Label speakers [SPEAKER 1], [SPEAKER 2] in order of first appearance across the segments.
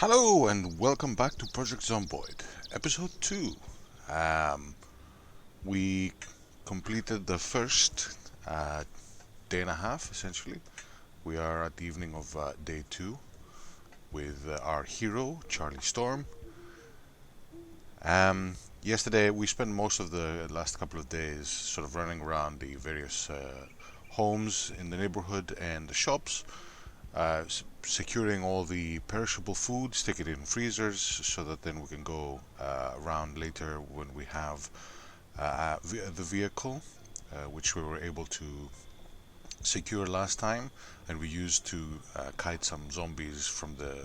[SPEAKER 1] Hello and welcome back to Project Zomboid, episode 2. Um, we completed the first day and a half, essentially. We are at the evening of day 2 with our hero, Charlie Storm. Yesterday, we spent most of the last couple of days sort of running around the various homes in the neighborhood and the shops, securing all the perishable food, stick it in freezers so that then we can go around later when we have the vehicle, which we were able to secure last time, and we used to kite some zombies from the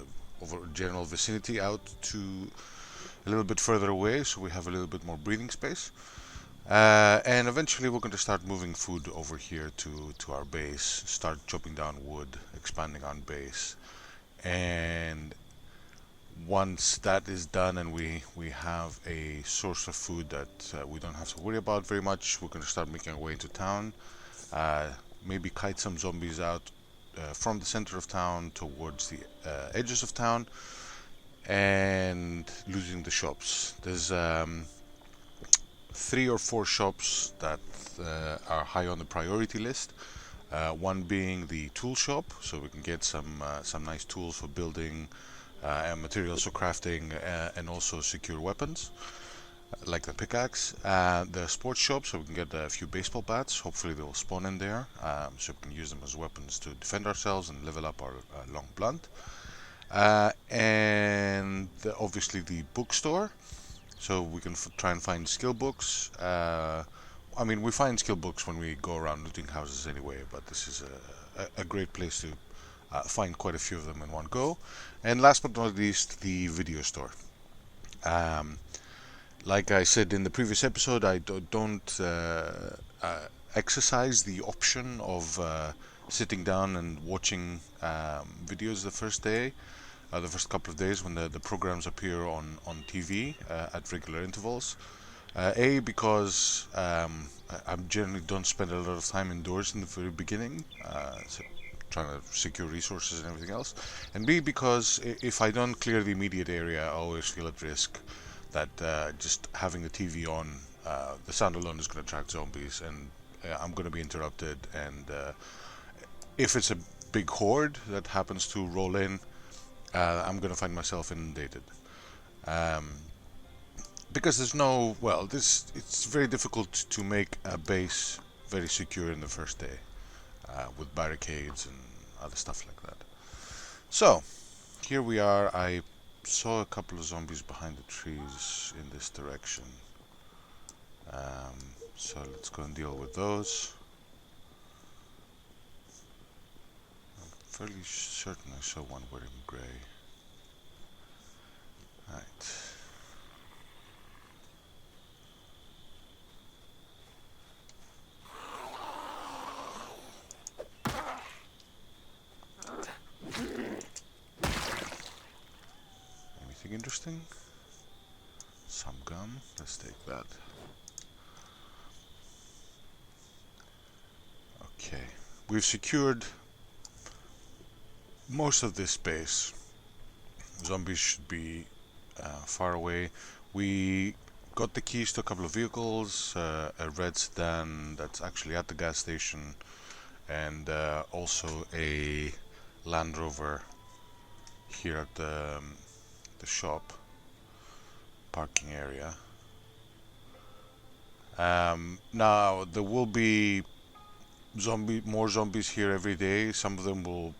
[SPEAKER 1] general vicinity out to a little bit further away, so we have a little bit more breathing space. And eventually we're going to start moving food over here to our base, start chopping down wood, expanding on base. And once that is done and we have a source of food that we don't have to worry about very much, we're going to start making our way into town. Maybe kite some zombies out from the center of town towards the edges of town and losing the shops. There's 3 or 4 shops that are high on the priority list. One being the tool shop, so we can get some nice tools for building and materials for crafting, and also secure weapons like the pickaxe. The sports shop, so we can get a few baseball bats. Hopefully they will spawn in there, so we can use them as weapons to defend ourselves and level up our long blunt. And obviously the bookstore, so we can try and find skill books. I mean, we find skill books when we go around looting houses anyway, but this is a great place to find quite a few of them in one go. And last but not least, the video store. Um, like I said in the previous episode, I don't exercise the option of sitting down and watching videos the first day, the first couple of days when the programs appear on TV at regular intervals. Because I generally don't spend a lot of time indoors in the very beginning, so trying to secure resources and everything else. And B, because if I don't clear the immediate area, I always feel at risk that just having the TV on, the sound alone is going to attract zombies, and I'm going to be interrupted. And if it's a big horde that happens to roll in, I'm going to find myself inundated. Um, because there's no, well, it's very difficult to make a base very secure in the first day, with barricades and other stuff like that. So here we are. I saw a couple of zombies behind the trees in this direction, so let's go and deal with those. I'm fairly certain I saw one wearing grey. Right. Anything interesting? Some gum. Let's take that. Okay. We've secured most of this space. Zombies should be far away. We got the keys to a couple of vehicles, a red sedan that's actually at the gas station, and also a Land Rover here at the shop parking area. Now there will be more zombies here every day. Some of them will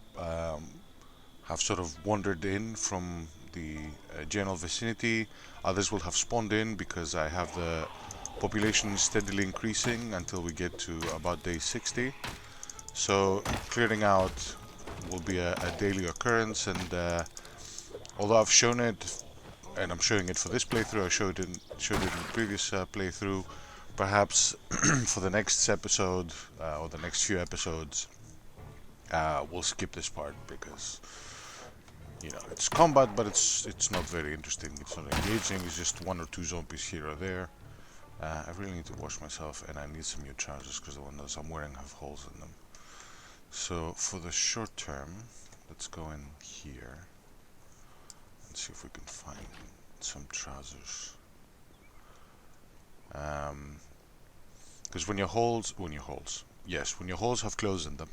[SPEAKER 1] have sort of wandered in from the general vicinity. Others will have spawned in because I have the population steadily increasing until we get to about day 60. So clearing out will be a daily occurrence, and although I've shown it, and I'm showing it for this playthrough, I showed it in the previous playthrough, perhaps for the next episode or the next few episodes, we'll skip this part because it's combat, but it's not very interesting. It's not engaging. It's just 1 or 2 zombies here or there. I really need to wash myself, and I need some new trousers because the ones I'm wearing have holes in them. So for the short term, let's go in here and Let's see if we can find some trousers. Because when your holes have clothes in them,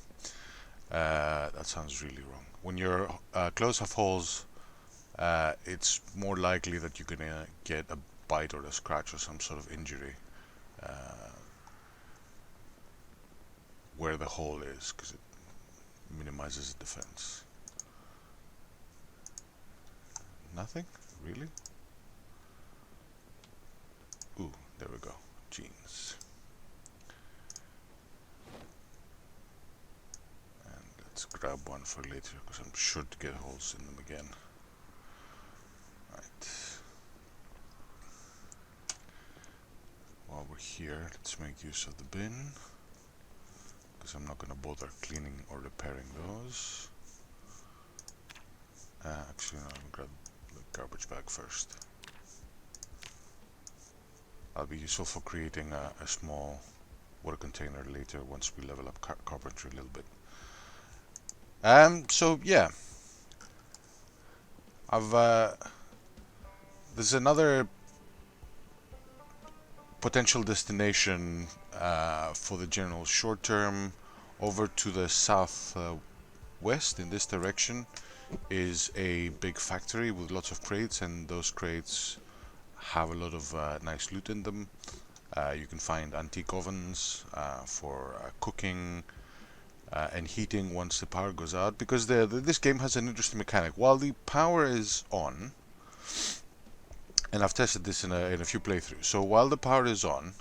[SPEAKER 1] that sounds really wrong. When your clothes have holes, it's more likely that you're gonna get a bite or a scratch or some sort of injury where the hole is, because it minimizes defense. Nothing? Really? Ooh, there we go. Jeans. And let's grab one for later, because I'm sure to get holes in them again. Right. While we're here, let's make use of the bin, because I'm not going to bother cleaning or repairing those. Actually, no, I'll grab the garbage bag first. That'll be useful for creating a small water container later once we level up carpentry a little bit. So yeah, there's another potential destination for the general short term. Over to the south west in this direction is a big factory with lots of crates, and those crates have a lot of nice loot in them. You can find antique ovens for cooking and heating once the power goes out, because this game has an interesting mechanic. While the power is on, and I've tested this in a few playthroughs, so while the power is on,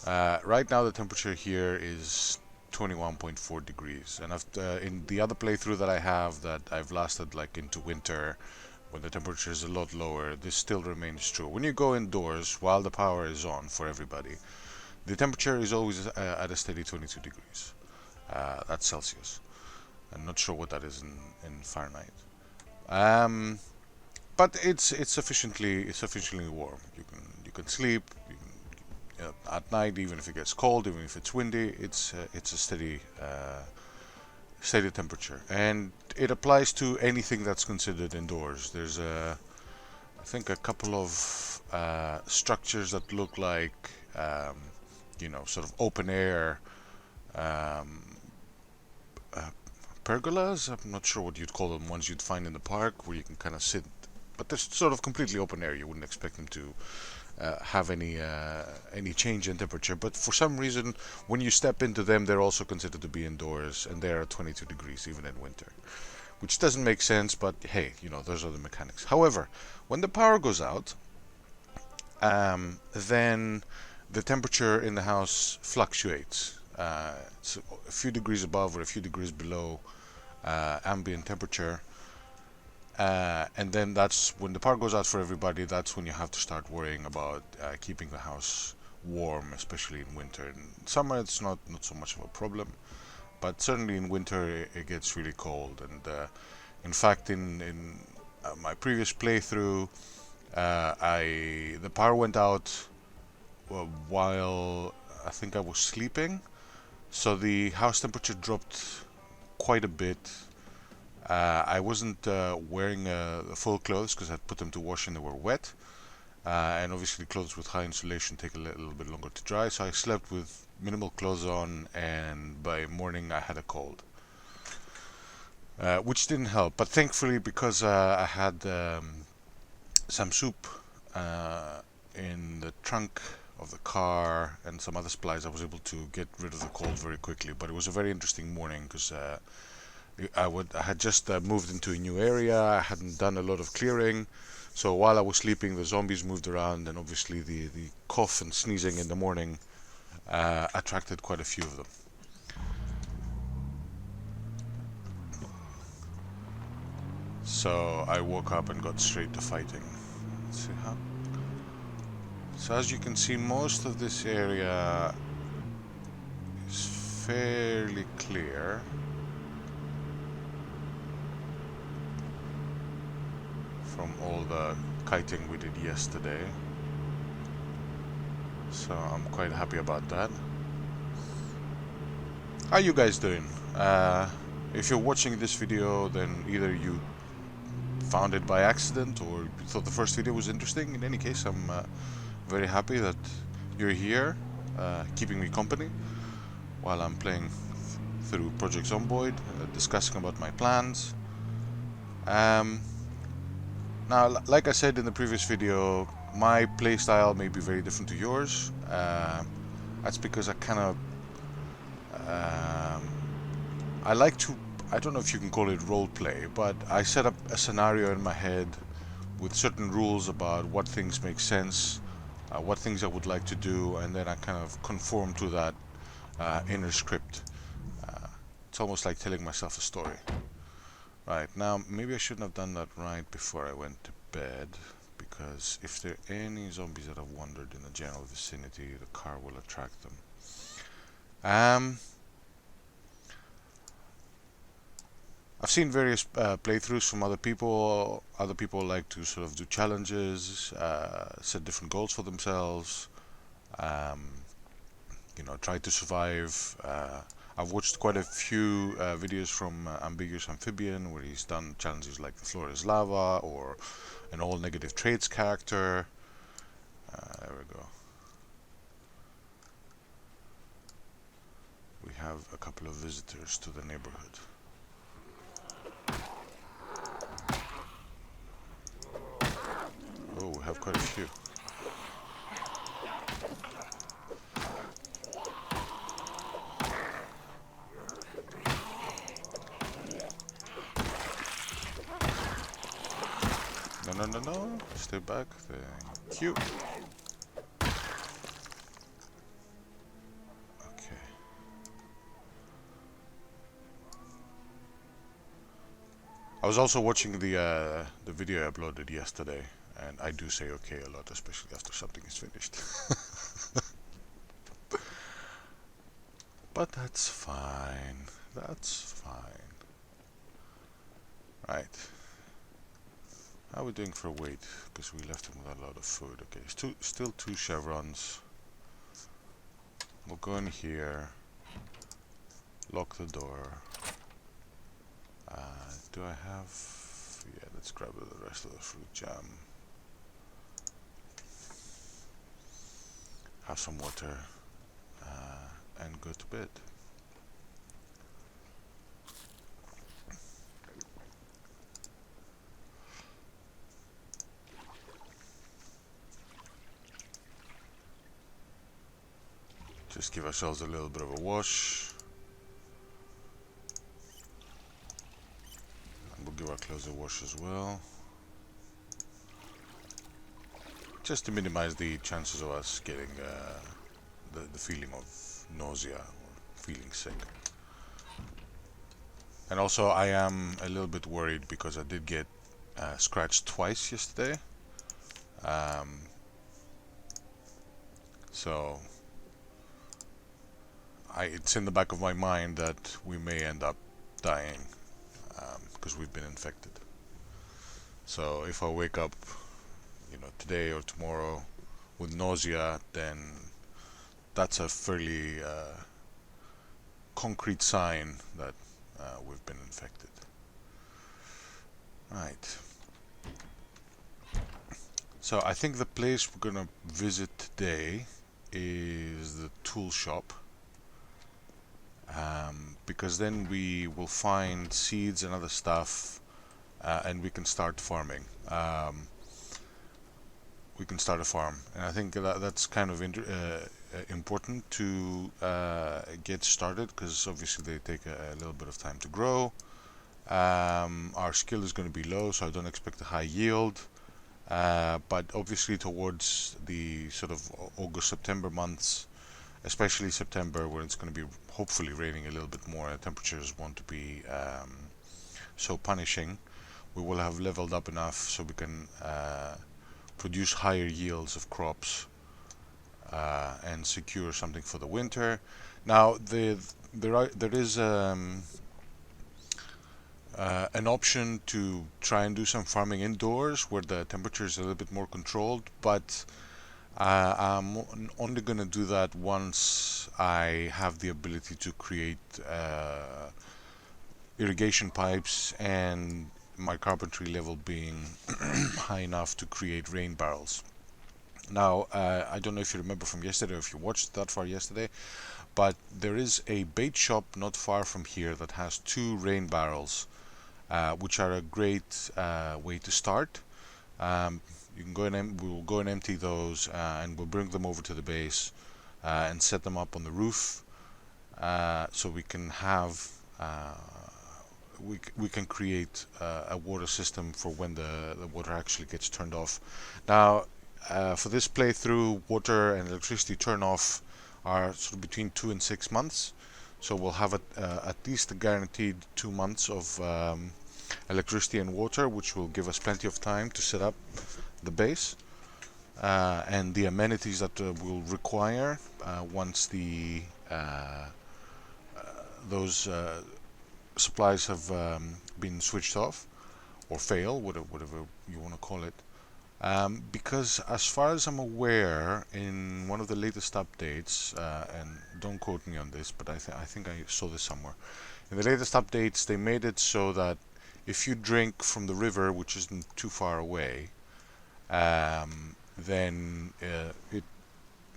[SPEAKER 1] right now the temperature here is 21.4 degrees, and in the other playthrough that I have, that I've lasted like into winter when the temperature is a lot lower, this still remains true. When you go indoors while the power is on for everybody, the temperature is always at a steady 22 degrees. That's Celsius. I'm not sure what that is in Fahrenheit. But it's sufficiently warm. You can sleep. At night, even if it gets cold, even if it's windy, it's a steady temperature, and it applies to anything that's considered indoors. There's I think a couple of structures that look like sort of open air pergolas. I'm not sure what you'd call them, ones you'd find in the park where you can kind of sit, but they're sort of completely open air. You wouldn't expect them to have any change in temperature, but for some reason when you step into them, they're also considered to be indoors, and they're at 22 degrees even in winter, which doesn't make sense, but hey, those are the mechanics. However, when the power goes out, then the temperature in the house fluctuates. It's a few degrees above or a few degrees below ambient temperature. And then that's when the power goes out for everybody. That's when you have to start worrying about keeping the house warm, especially in winter. In summer, it's not so much of a problem, but certainly in winter it gets really cold. And in fact, in my previous playthrough, the power went out while I think I was sleeping, so the house temperature dropped quite a bit. I wasn't wearing full clothes because I'd put them to wash and they were wet, and obviously clothes with high insulation take a little bit longer to dry, so I slept with minimal clothes on, and by morning I had a cold, which didn't help. But thankfully, because I had some soup in the trunk of the car and some other supplies, I was able to get rid of the cold very quickly. But it was a very interesting morning because I had just moved into a new area. I hadn't done a lot of clearing, so while I was sleeping, the zombies moved around, and obviously the cough and sneezing in the morning attracted quite a few of them. So I woke up and got straight to fighting. Let's see how. So as you can see, most of this area is fairly clear. From all the kiting we did yesterday, so I'm quite happy about that. How you guys doing? If you're watching this video, then either you found it by accident or you thought the first video was interesting. In any case, I'm very happy that you're here, keeping me company while I'm playing through Project Zomboid, discussing about my plans. Now, like I said in the previous video, my playstyle may be very different to yours. That's because I kind of I like to, I don't know if you can call it role play, but I set up a scenario in my head with certain rules about what things make sense, what things I would like to do, and then I kind of conform to that inner script. It's almost like telling myself a story. Right, now maybe I shouldn't have done that right before I went to bed, because if there are any zombies that have wandered in the general vicinity, the car will attract them. I've seen various playthroughs from other people. Other people like to sort of do challenges, set different goals for themselves, try to survive. I've watched quite a few videos from Ambiguous Amphibian, where he's done challenges like the floor is lava or an all negative traits character. There we go. We have a couple of visitors to the neighborhood. Oh, we have quite a few. No. Stay back. Thank you. Okay. I was also watching the video I uploaded yesterday, and I do say okay a lot, especially after something is finished. But that's fine. That's fine. Right. How are we doing for weight? Because we left him with a lot of food. Okay, still 2 chevrons. We'll go in here. Lock the door. Do I have... Yeah, let's grab the rest of the fruit jam. Have some water. And go to bed. Just give ourselves a little bit of a wash. And we'll give our clothes a wash as well. Just to minimize the chances of us getting the feeling of nausea or feeling sick. And also I am a little bit worried because I did get scratched twice yesterday. So it's in the back of my mind that we may end up dying because we've been infected. So if I wake up, today or tomorrow with nausea, then that's a fairly concrete sign that we've been infected. Right. So I think the place we're gonna visit today is the tool shop. Because then we will find seeds and other stuff, and we can start farming. We can start a farm, and I think that's kind of important to get started, because obviously they take a little bit of time to grow. Our skill is going to be low, so I don't expect a high yield, but obviously towards the sort of August-September months, especially September, where it's going to be hopefully raining a little bit more, temperatures won't to be so punishing, we will have leveled up enough so we can produce higher yields of crops and secure something for the winter. Now there is an option to try and do some farming indoors where the temperature is a little bit more controlled, but I'm only going to do that once I have the ability to create irrigation pipes and my carpentry level being high enough to create rain barrels. Now, I don't know if you remember from yesterday or if you watched that far yesterday, but there is a bait shop not far from here that has 2 rain barrels, which are a great way to start. You can go and we'll go and empty those, and we'll bring them over to the base and set them up on the roof, so we can have we can create a water system for when the water actually gets turned off. Now, for this playthrough, water and electricity turn off are sort of between 2 and 6 months, so we'll have at least a guaranteed 2 months of electricity and water, which will give us plenty of time to set up the base and the amenities that we'll require once those supplies have been switched off or fail, whatever you want to call it. Because as far as I'm aware, in one of the latest updates, and don't quote me on this, but I think I saw this somewhere. In the latest updates, they made it so that if you drink from the river, which isn't too far away, then it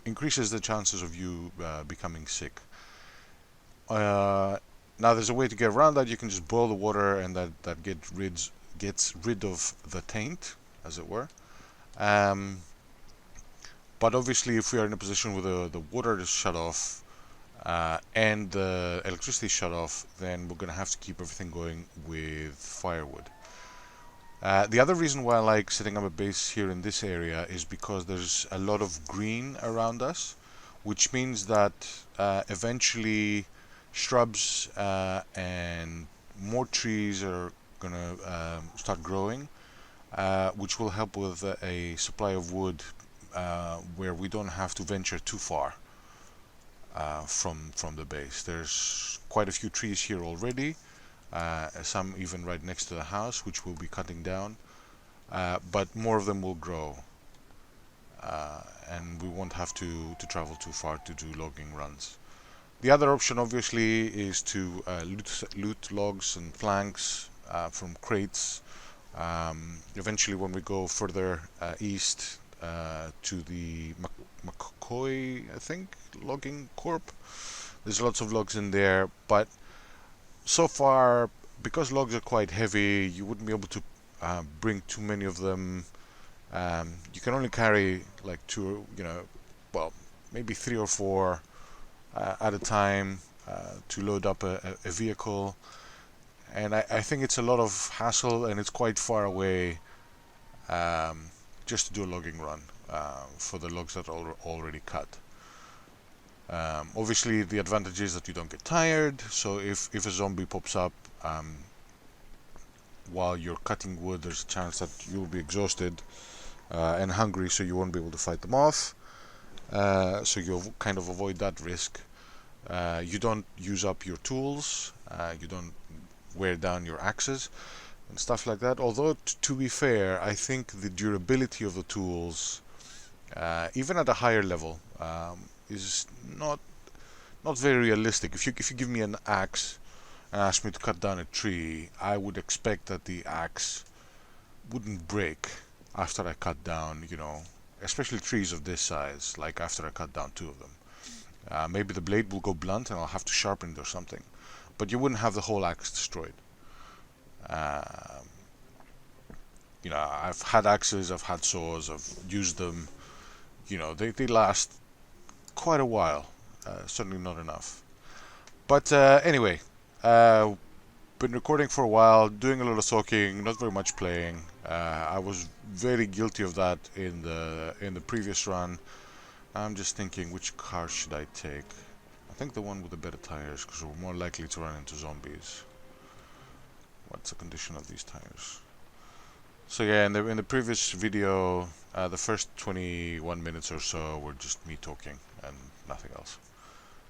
[SPEAKER 1] increases the chances of you becoming sick. Now, there's a way to get around that. You can just boil the water, and that gets rid of the taint, as it were. But obviously, if we are in a position where the water is shut off and the electricity is shut off, then we're going to have to keep everything going with firewood. The other reason why I like setting up a base here in this area is because there's a lot of green around us, which means that eventually shrubs and more trees are going to start growing, which will help with a supply of wood where we don't have to venture too far from the base. There's quite a few trees here already, some even right next to the house, which we'll be cutting down, but more of them will grow, and we won't have to travel too far to do logging runs. The other option, obviously, is to loot logs and planks from crates. Eventually, when we go further east to the McCoy, I think, logging corp, there's lots of logs in there, but so far, because logs are quite heavy, you wouldn't be able to bring too many of them. You can only carry like 2, well, maybe 3 or 4 at a time to load up a vehicle, and I think it's a lot of hassle, and it's quite far away just to do a logging run for the logs that are already cut. Obviously, the advantage is that you don't get tired, so if a zombie pops up while you're cutting wood, there's a chance that you'll be exhausted and hungry, so you won't be able to fight them off. So you'll kind of avoid that risk. You don't use up your tools, you don't wear down your axes and stuff like that. Although, to be fair, I think the durability of the tools, even at a higher level, is not very realistic. If you give me an axe and ask me to cut down a tree, I would expect that the axe wouldn't break after I cut down, especially trees of this size, like after I cut down 2 of them. Maybe the blade will go blunt and I'll have to sharpen it or something, but you wouldn't have the whole axe destroyed. I've had axes, I've had saws, I've used them. They last quite a while. Certainly not enough. But anyway, been recording for a while, doing a lot of talking, not very much playing. I was very guilty of that in the previous run. I'm just thinking, which car should I take? I think the one with the better tires, because we're more likely to run into zombies. What's the condition of these tires? So yeah, in the previous video, the first 21 minutes or so were just me talking and nothing else.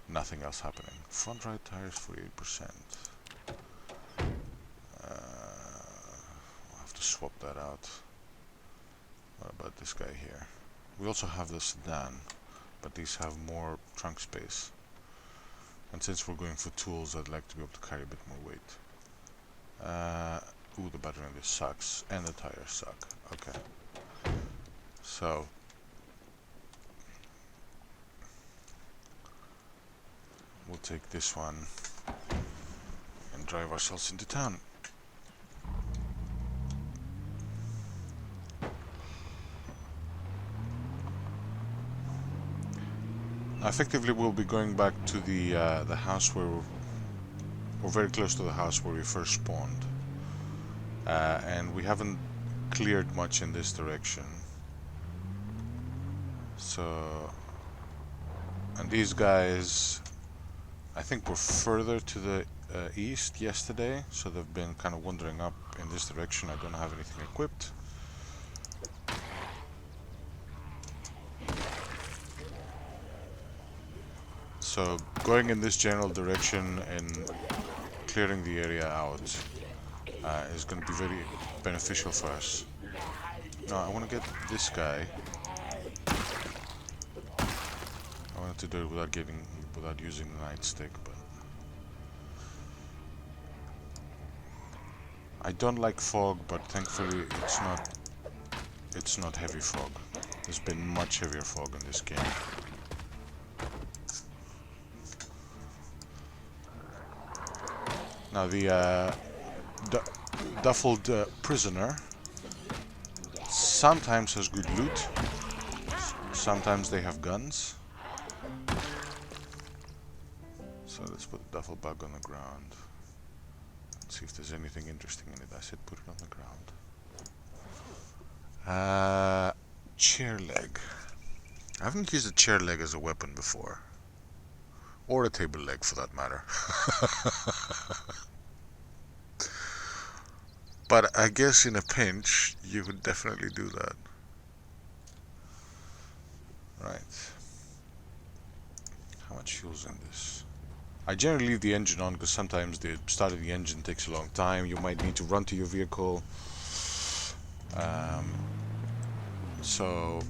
[SPEAKER 1] Nothing else happening. Front right tires 48%. I'll have to swap that out. What about this guy here? We also have the sedan, but these have more trunk space. And since we're going for tools, I'd like to be able to carry a bit more weight. Ooh, the battery on this sucks, and the tires suck. Okay. So we'll take this one and drive ourselves into town. Effectively, we'll be going back to the house where we're very close to the house where we first spawned, and we haven't cleared much in this direction. So, and these guys, I think, were further to the east yesterday, so they've been kind of wandering up in this direction. I don't have anything equipped. So going in this general direction and clearing the area out is going to be very beneficial for us. No, I want to get this guy. I wanted to do it without using the nightstick, but I don't like fog, but thankfully it's not heavy fog. There's been much heavier fog in this game. Now the duffled prisoner sometimes has good loot, sometimes they have guns. So let's put the duffel bag on the ground and see if there's anything interesting in it. I said put it on the ground. Chair leg. I haven't used a chair leg as a weapon before. Or a table leg, for that matter. But I guess in a pinch, you would definitely do that. Right. How much fuel's in this? I generally leave the engine on because sometimes the start of the engine takes a long time. You might need to run to your vehicle. So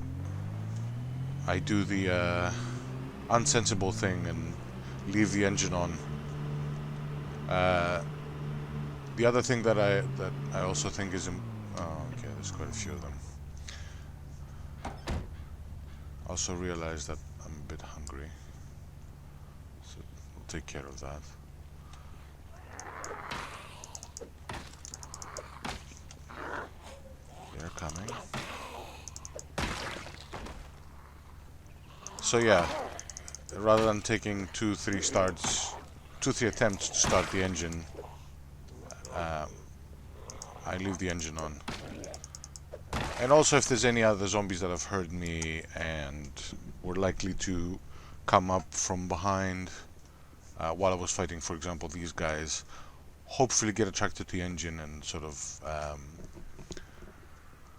[SPEAKER 1] I do the unsensible thing and leave the engine on. The other thing that I also think is okay, there's quite a few of them. Also realize that I'm a bit hungry, so we'll take care of that. They're coming. So yeah, rather than taking 2-3 attempts to start the engine, I leave the engine on. And also, if there's any other zombies that have heard me and were likely to come up from behind while I was fighting, for example, these guys, hopefully get attracted to the engine and sort of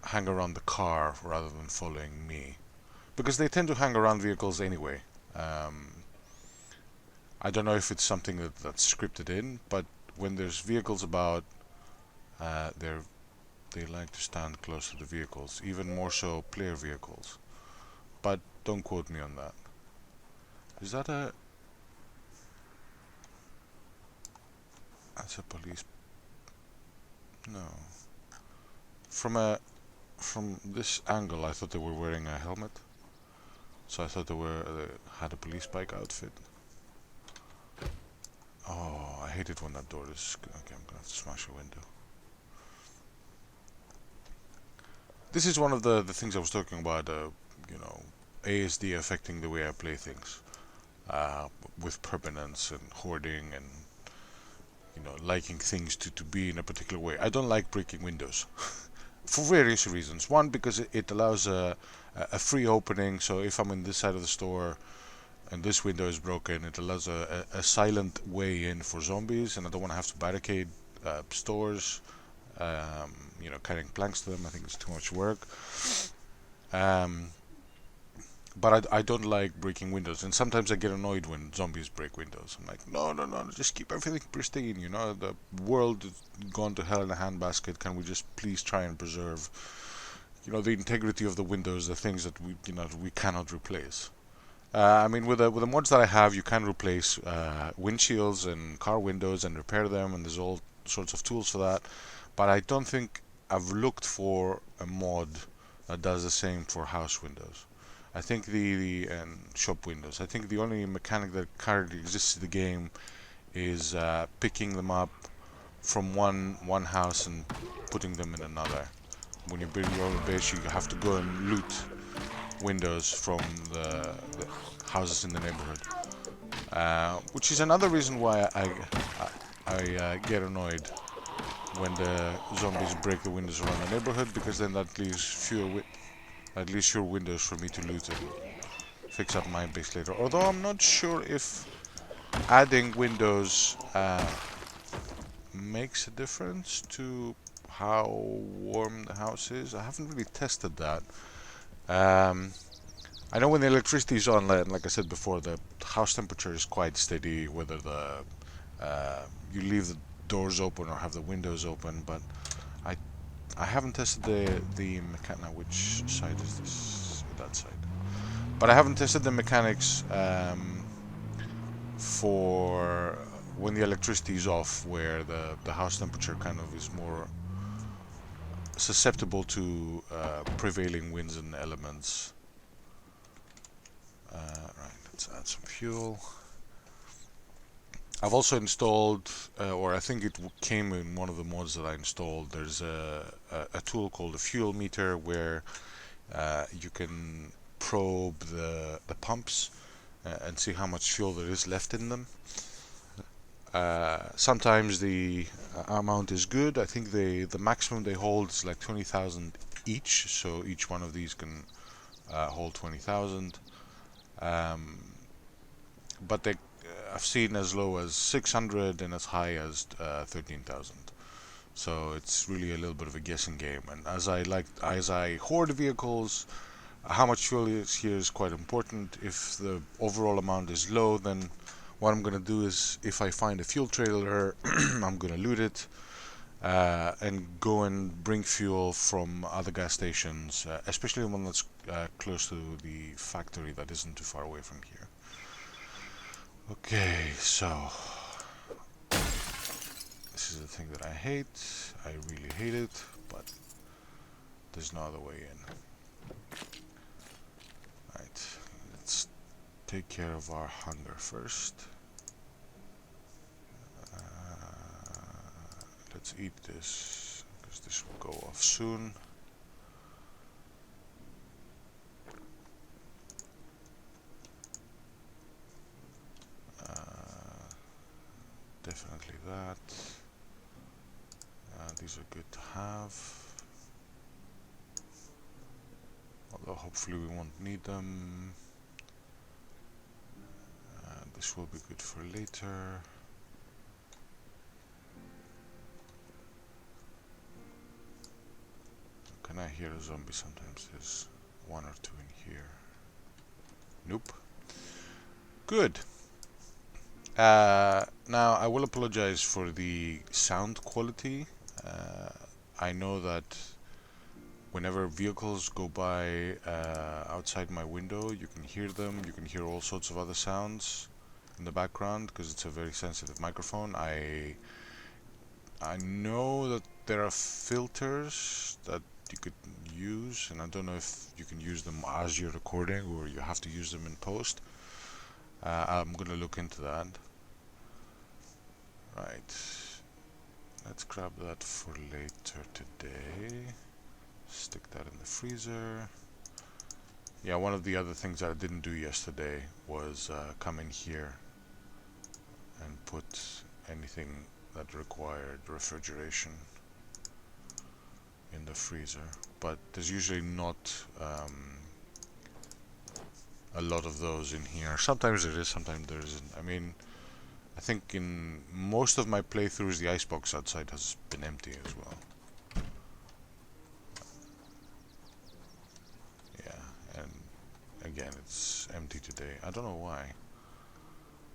[SPEAKER 1] hang around the car rather than following me. Because they tend to hang around vehicles anyway. I don't know if it's something that's scripted in, but when there's vehicles about, they like to stand close to the vehicles, even more so player vehicles. But don't quote me on that. Is that a... That's a police... No. From this angle, I thought they were wearing a helmet. So I thought they had a police bike outfit. Oh, I hate it when that door is... Okay, I'm gonna have to smash a window. This is one of the things I was talking about, you know, ASD affecting the way I play things. With permanence and hoarding and, you know, liking things to be in a particular way. I don't like breaking windows. For various reasons. One, because it allows a free opening, so if I'm in this side of the store and this window is broken, it allows a silent way in for zombies, and I don't want to have to barricade stores, you know, carrying planks to them. I think it's too much work. But I don't like breaking windows, and sometimes I get annoyed when zombies break windows. I'm like, no, just keep everything pristine, you know, the world has gone to hell in a handbasket. Can we just please try and preserve, you know, the integrity of the windows, the things that we cannot replace. I mean, with the mods that I have, you can replace windshields and car windows and repair them, and there's all sorts of tools for that. but I don't think I've looked for a mod that does the same for house windows. I think the and shop windows. I think the only mechanic that currently exists in the game is picking them up from one house and putting them in another. When you build your own base, you have to go and loot windows from the houses in the neighborhood, which is another reason why I get annoyed when the zombies break the windows around the neighborhood, because then that leaves fewer windows for me to loot and fix up my base later. Although I'm not sure if adding windows makes a difference to how warm the house is. I haven't really tested that. I know when the electricity is on, like I said before, the house temperature is quite steady, whether you leave the doors open or have the windows open. But I I haven't tested the mechanic. Which side is this? That side. But I haven't tested the mechanics for when the electricity is off, where the house temperature kind of is more susceptible to prevailing winds and elements. Right, let's add some fuel. I've also installed, or I think it came in one of the mods that I installed, there's a tool called a fuel meter, where you can probe the pumps and see how much fuel there is left in them. Sometimes the amount is good. I think the maximum they hold is like 20,000 each, so each one of these can hold 20,000. But I've seen as low as 600 and as high as 13,000. So it's really a little bit of a guessing game. And as I hoard vehicles, how much fuel is here is quite important. If the overall amount is low, then what I'm gonna do is, if I find a fuel trailer, I'm gonna loot it and go and bring fuel from other gas stations, especially one that's close to the factory that isn't too far away from here. Okay, so this is the thing that I hate. I really hate it, but there's no other way in. Right, let's take care of our hunger first. Let's eat this, because this will go off soon. Definitely that. These are good to have, although hopefully we won't need them. This will be good for later. Can I hear a zombie sometimes? There's one or two in here. Nope. Good. Now I will apologize for the sound quality. I know that whenever vehicles go by outside my window, you can hear them. You can hear all sorts of other sounds in the background, because it's a very sensitive microphone. I know that there are filters that you could use, and I don't know if you can use them as you're recording or you have to use them in post. I'm gonna look into that. Right, let's grab that for later today. Stick that in the freezer. Yeah, one of the other things that I didn't do yesterday was come in here and put anything that required refrigeration in the freezer. But there's usually not a lot of those in here. Sometimes there is, sometimes there isn't. I mean, I think in most of my playthroughs the icebox outside has been empty as well. Yeah, and again it's empty today. I don't know why.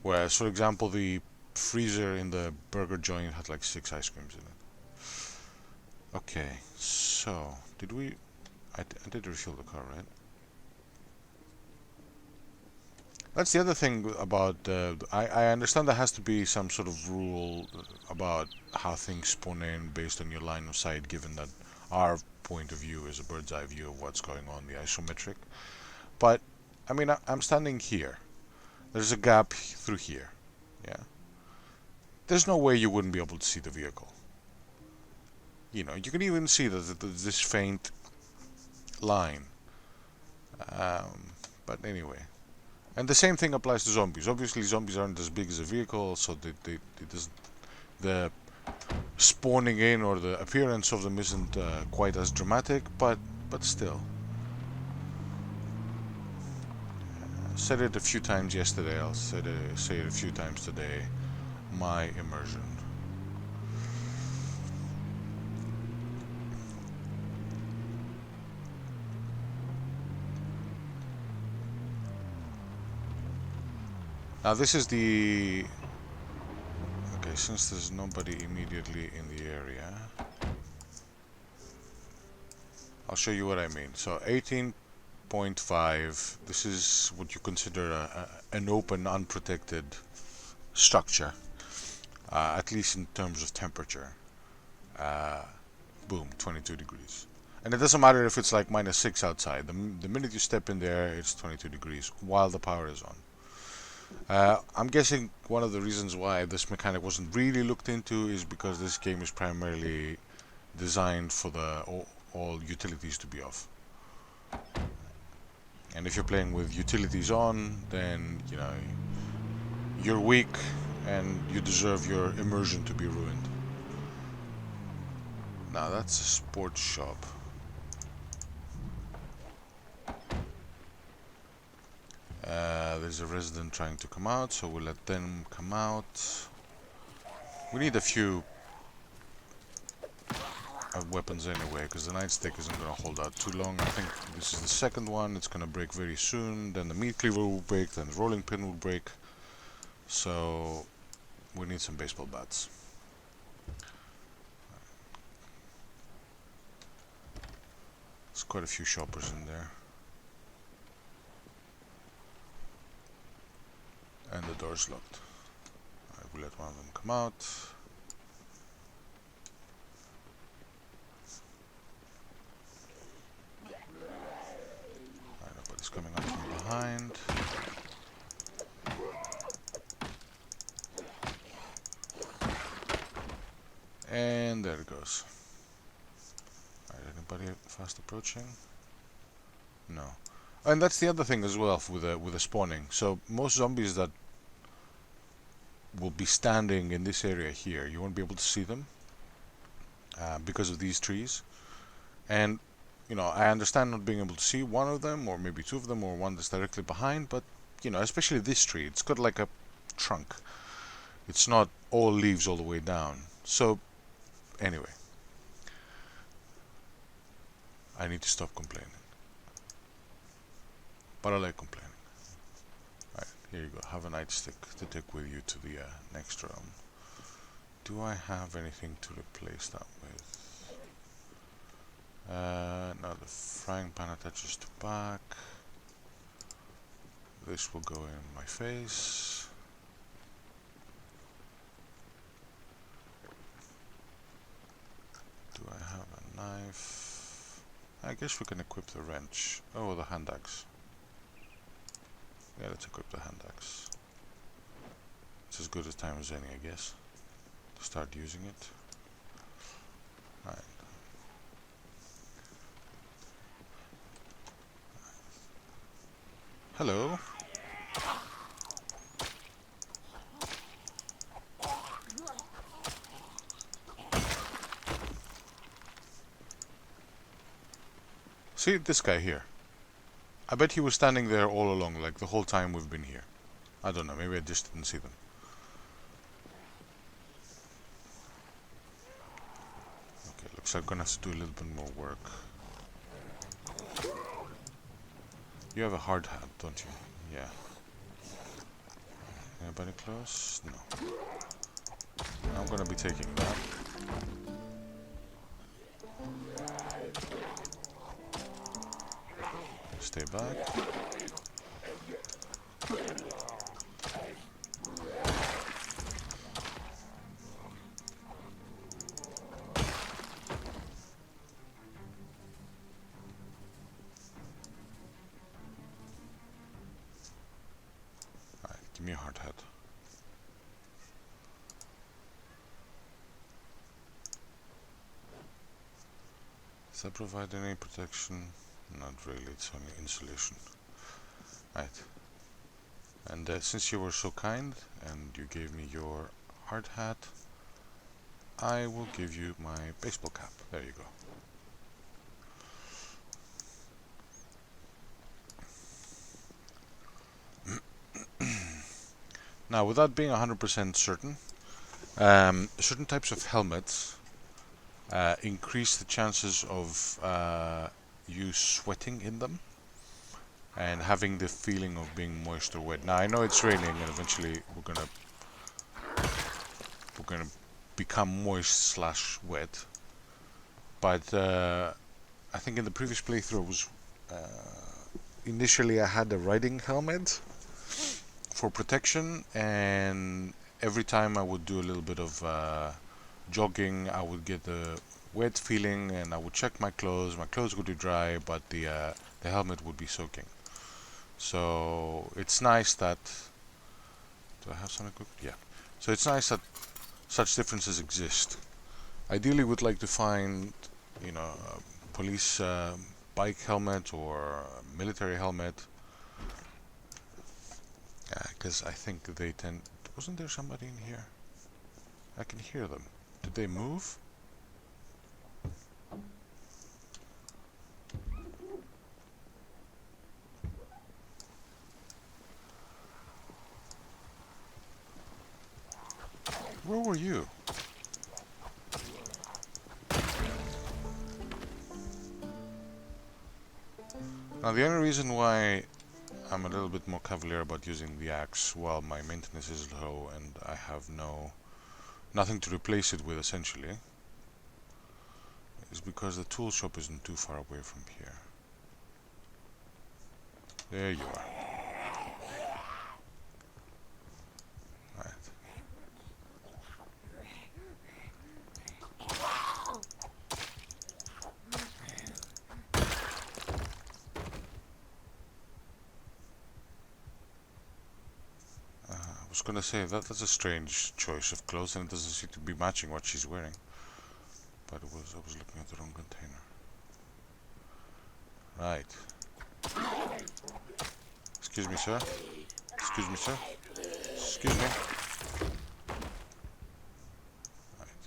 [SPEAKER 1] Whereas, for example, the freezer in the burger joint had like 6 ice creams in it. Okay, so did we... I did refill the car, right? That's the other thing about. I understand there has to be some sort of rule about how things spawn in based on your line of sight, given that our point of view is a bird's eye view of what's going on, the isometric. But I mean, I'm standing here. There's a gap through here. Yeah. There's no way you wouldn't be able to see the vehicle. You know, you can even see that there's this faint line. But anyway. And the same thing applies to zombies. Obviously, zombies aren't as big as a vehicle, so it doesn't, the spawning in or the appearance of them isn't quite as dramatic, but still. Said it a few times yesterday. I'll say it a few times today. My immersion. Now this is the... Okay, since there's nobody immediately in the area, I'll show you what I mean. So 18.5, this is what you consider an open, unprotected structure, at least in terms of temperature. Boom, 22 degrees. And it doesn't matter if it's like -6 outside. The minute you step in there, it's 22 degrees while the power is on. I'm guessing one of the reasons why this mechanic wasn't really looked into is because this game is primarily designed for all utilities to be off. And if you're playing with utilities on, then you know you're weak and you deserve your immersion to be ruined. Now that's a sports shop. There's a resident trying to come out, so we'll let them come out. We need a few weapons anyway, because the nightstick isn't going to hold out too long. I think this is the second one. It's going to break very soon. Then the meat cleaver will break. Then the rolling pin will break. So we need some baseball bats. There's quite a few shoppers in there. And the door's locked. Alright, we'll let one of them come out. Alright, nobody's coming up from behind. And there it goes. Alright, anybody fast approaching? No. And that's the other thing as well with the spawning. So most zombies that will be standing in this area here, you won't be able to see them because of these trees. And you know, I understand not being able to see one of them, or maybe two of them, or one that's directly behind. But you know, especially this tree, it's got like a trunk. It's not all leaves all the way down. So anyway, I need to stop complaining. But I like complaining. Alright, here you go. Have a nightstick to take with you to the next realm. Do I have anything to replace that with? No, the frying pan attaches to back. This will go in my face. Do I have a knife? I guess we can equip the wrench. Oh, the hand axe. Yeah, let's equip the hand axe. It's as good a time as any, I guess, to start using it. Alright. Hello. See this guy here. I bet he was standing there all along, like the whole time we've been here. I don't know, maybe I just didn't see them. Okay, looks like I'm gonna have to do a little bit more work. You have a hard hat, don't you? Yeah. Anybody close? No. I'm gonna be taking that. Stay back. Alright, give me a hard hat. Does that provide any protection? Not really, it's only insulation. Right. And since you were so kind and you gave me your hard hat, I will give you my baseball cap. There you go. Now, without being 100% certain, certain types of helmets increase the chances of you sweating in them and having the feeling of being moist or wet. Now I know it's raining and eventually we're gonna become moist slash wet, but I think in the previous playthrough initially I had a riding helmet for protection, and every time I would do a little bit of jogging, I would get the wet feeling and I would check my clothes would be dry, but the helmet would be soaking. So it's nice that, do I have some equipment? Yeah. So it's nice that such differences exist. Ideally would like to find, you know, a police bike helmet or a military helmet, because I think they tend, wasn't there somebody in here? I can hear them. Did they move? Where were you? Now the only reason why I'm a little bit more cavalier about using the axe while my maintenance is low and I have nothing to replace it with essentially is because the tool shop isn't too far away from here. There you are. Right. I was gonna say that's a strange choice of clothes and it doesn't seem to be matching what she's wearing. But I was looking at the wrong container. Right. Excuse me, sir. Excuse me, sir. Excuse me. Right.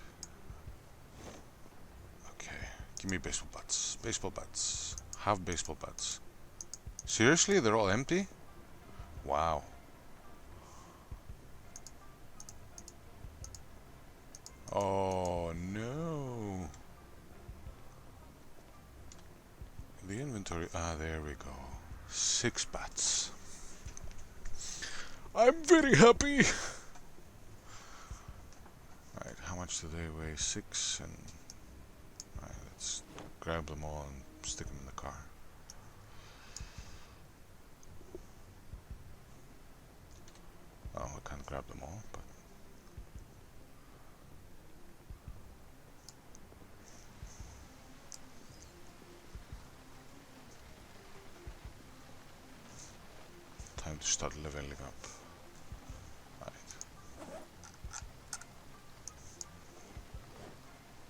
[SPEAKER 1] Okay. Give me baseball bats. Baseball bats. Have baseball bats. Seriously? They're all empty? Wow. Oh no. The inventory. Ah, there we go. 6 bats. I'm very happy. Right, how much do they weigh? 6 and... Right, let's grab them all and stick them in the car. Oh, I can't grab them all, but... Time to start leveling up. Right.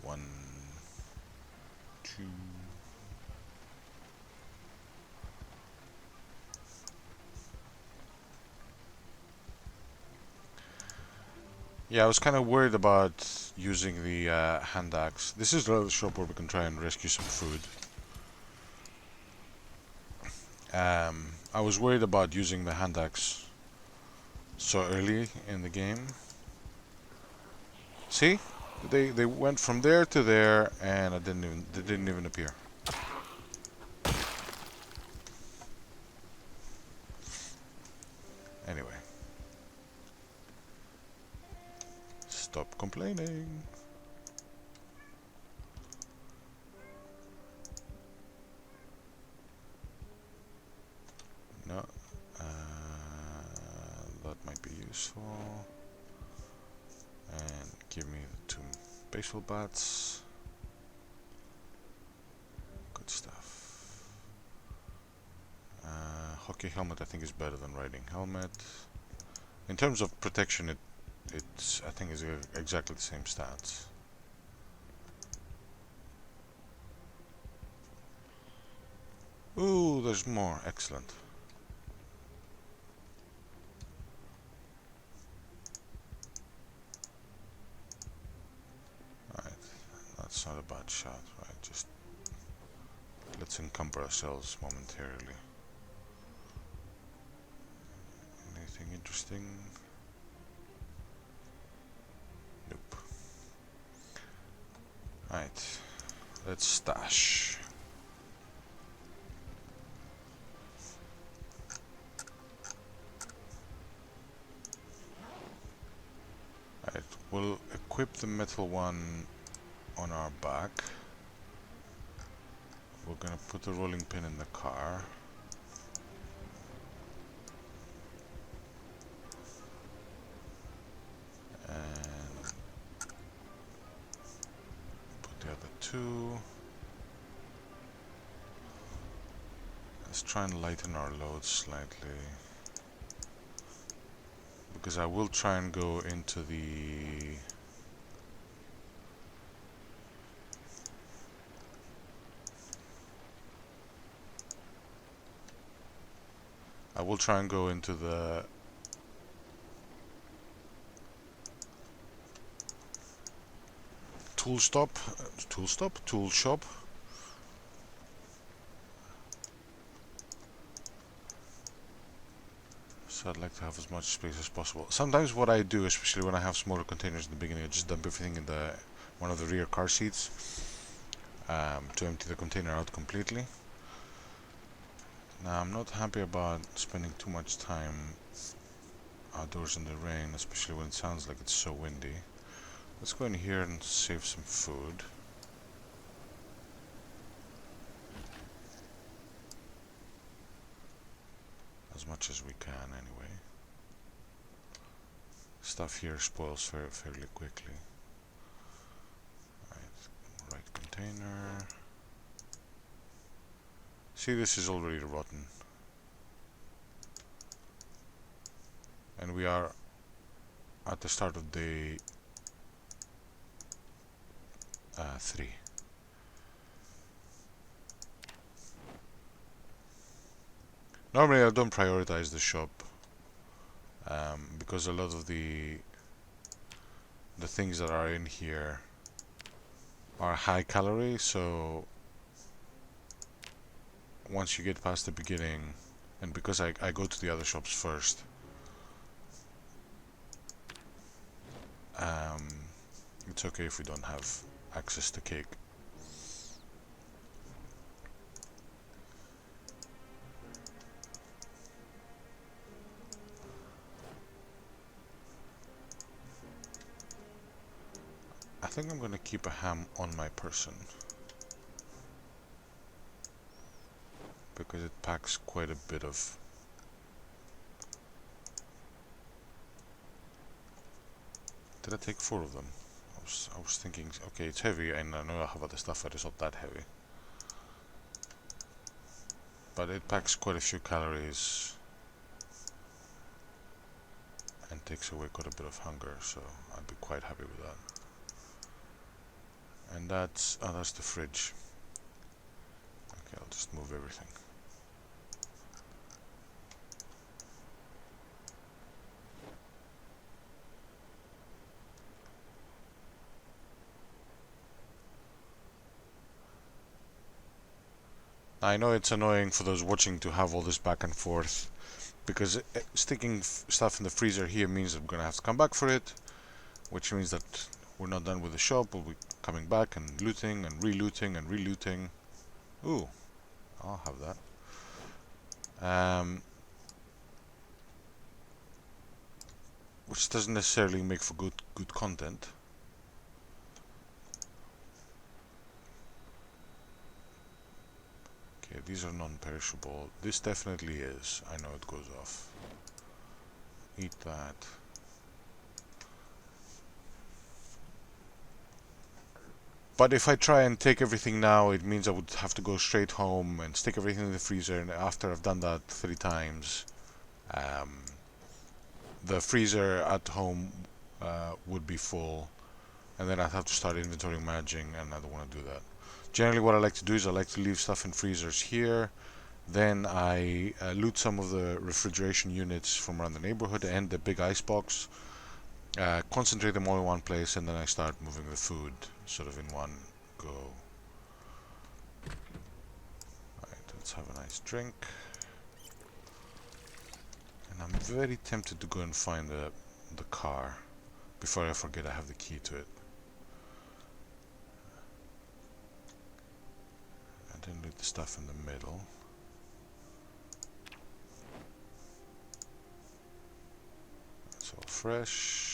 [SPEAKER 1] 1, 2... Yeah, I was kind of worried about using the hand axe. This is the little shop where we can try and rescue some food. I was worried about using the hand axe so early in the game. See? They went from there to there and they didn't even appear. Anyway. Stop complaining. No. That might be useful. And give me the 2 baseball bats. Good stuff. Hockey helmet I think is better than riding helmet. In terms of protection, it's I think is exactly the same stats. Ooh, there's more. Excellent. Alright, that's not a bad shot, right? Just let's encumber ourselves momentarily. Anything interesting? Nope. Alright, let's stash. Alright, we'll equip the metal one on our back. We're gonna put the rolling pin in the car. And put the other 2. Let's try and lighten our load slightly. Because I will try and go into the... I will try and go into the tool shop. So I'd like to have as much space as possible. Sometimes what I do, especially when I have smaller containers in the beginning, I just dump everything in one of the rear car seats to empty the container out completely. Now I'm not happy about spending too much time outdoors in the rain, especially when it sounds like it's so windy. Let's go in here and save some food. As much as we can anyway. Stuff here spoils fairly quickly. Right container. See, this is already rotten. And we are at the start of day 3. Normally I don't prioritize the shop because a lot of the things that are in here are high calorie, so once you get past the beginning, and because I go to the other shops first, it's okay if we don't have access to cake. I think I'm gonna keep a ham on my person because it packs quite a bit of... Did I take 4 of them? I was thinking, okay, it's heavy and I know I have other stuff but it's not that heavy. But it packs quite a few calories and takes away quite a bit of hunger, so I'd be quite happy with that. And that's the fridge. Okay, I'll just move everything. I know it's annoying for those watching to have all this back and forth, because sticking stuff in the freezer here means that we're gonna have to come back for it, which means that we're not done with the shop. We'll be coming back and looting and relooting and relooting. Ooh, I'll have that. Which doesn't necessarily make for good content. Okay, these are non-perishable. This definitely is. I know it goes off. eat that. But if I try and take everything now, it means I would have to go straight home and stick everything in the freezer, and after I've done that 3 times, um, the freezer at home would be full, and then I'd have to start inventory managing, and I don't want to do that. Generally what I like to do is I like to leave stuff in freezers here, then I loot some of the refrigeration units from around the neighborhood and the big ice box, concentrate them all in one place, and then I start moving the food sort of in one go. Right, let's have a nice drink. And I'm very tempted to go and find the car before I forget I have the key to it. And then loot the stuff in the middle. It's all fresh.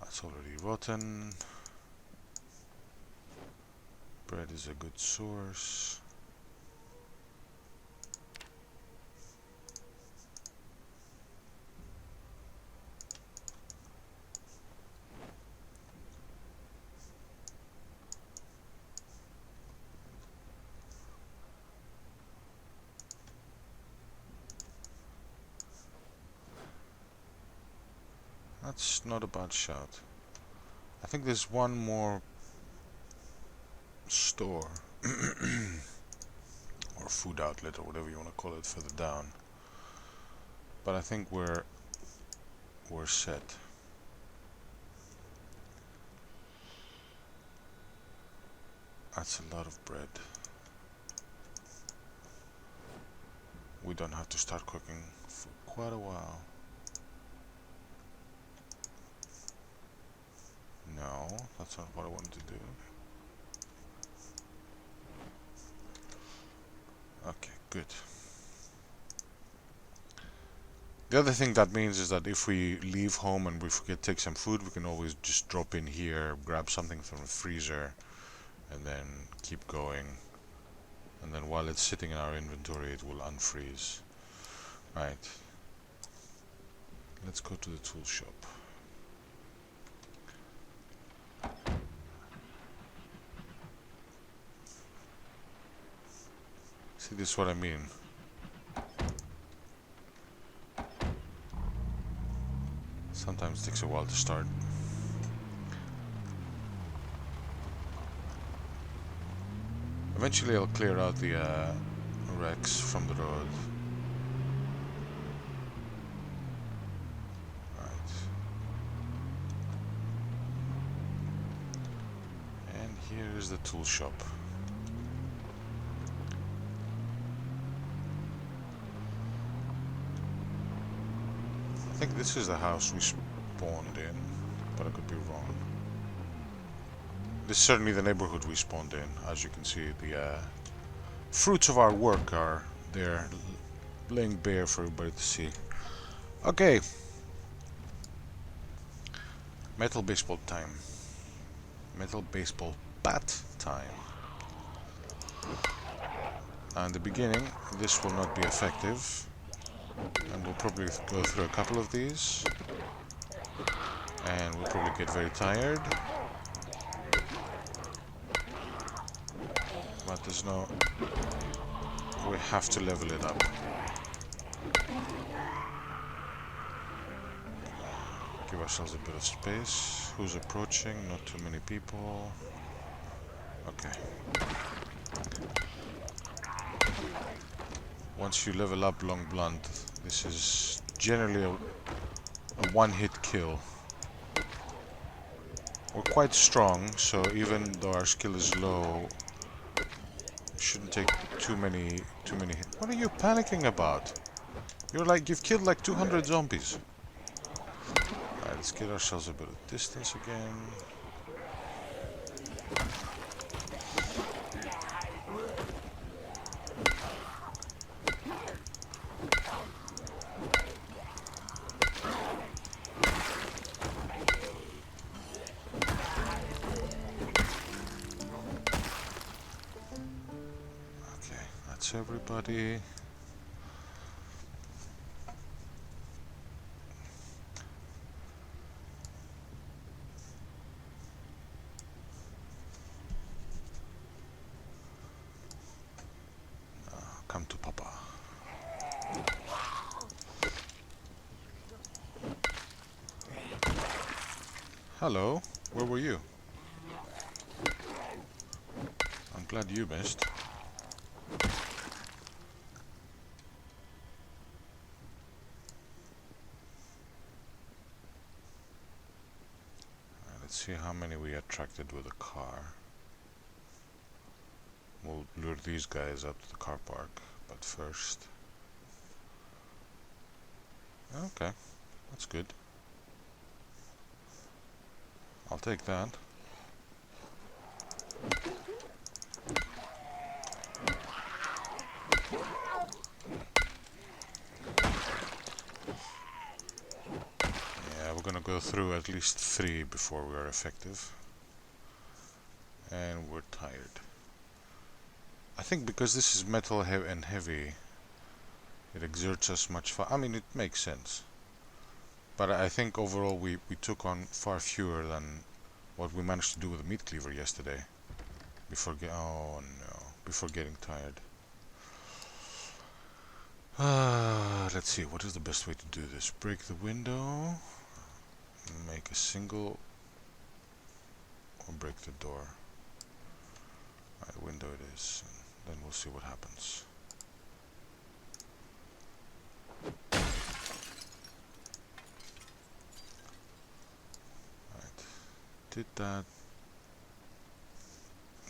[SPEAKER 1] That's already rotten. Bread is a good source. That's not a bad shout. I think there's one more store or food outlet or whatever you want to call it further down, but I think we're set. That's a lot of bread. We don't have to start cooking for quite a while. No, that's not what I wanted to do. Okay, good. The other thing that means is that if we leave home and we forget to take some food, we can always just drop in here, grab something from the freezer, and then keep going. And then while it's sitting in our inventory, it will unfreeze. Right. Let's go to the tool shop. See, this is what I mean. Sometimes it takes a while to start. Eventually I'll clear out the wrecks from the road. Right. And here is the tool shop. I think this is the house we spawned in, but I could be wrong. This is certainly the neighborhood we spawned in. As you can see, the fruits of our work are there, laying bare for everybody to see. Okay. Metal baseball time. Metal baseball bat time. Now in the beginning, this will not be effective. And we'll probably go through a couple of these, and we'll probably get very tired, but there's no, we have to level it up. Give ourselves a bit of space. Who's approaching? Not too many people. Okay. Once you level up Long Blunt, this is generally a one-hit kill. We're quite strong, so even though our skill is low, we shouldn't take too many hits. What are you panicking about? You've killed like 200 zombies. Alright, let's get ourselves a bit of distance again. Everybody. Hello, where were you? I'm glad you missed. Let's see how many we attracted with a car. We'll lure these guys up to the car park, but first... Okay, that's good. I'll take that. Yeah, we're gonna go through at least 3 before we are effective. And we're tired. I think because this is metal and heavy, it exerts us much I mean, it makes sense. But I think overall we took on far fewer than what we managed to do with the meat cleaver yesterday. Oh no, before getting tired. Let's see, what is the best way to do this? Break the window, make a single, or break the door. Alright, window it is, and then we'll see what happens. Alright, did that.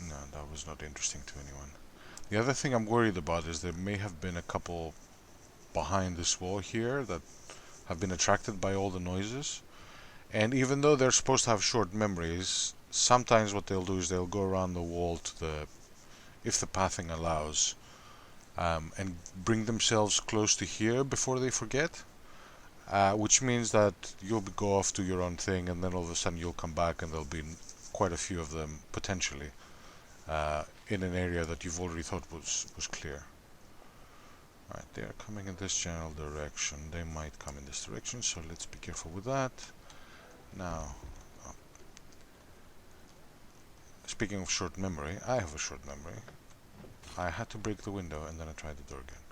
[SPEAKER 1] No, that was not interesting to anyone. The other thing I'm worried about is there may have been a couple behind this wall here that have been attracted by all the noises. And even though they're supposed to have short memories, sometimes what they'll do is they'll go around the wall to the, if the pathing allows, and bring themselves close to here before they forget. Which means that you'll go off to your own thing, and then all of a sudden you'll come back and there'll be quite a few of them potentially in an area that you've already thought was clear. Alright, they are coming in this general direction. They might come in this direction, so let's be careful with that. Now, speaking of short memory, I have a short memory. I had to break the window and then I tried the door again.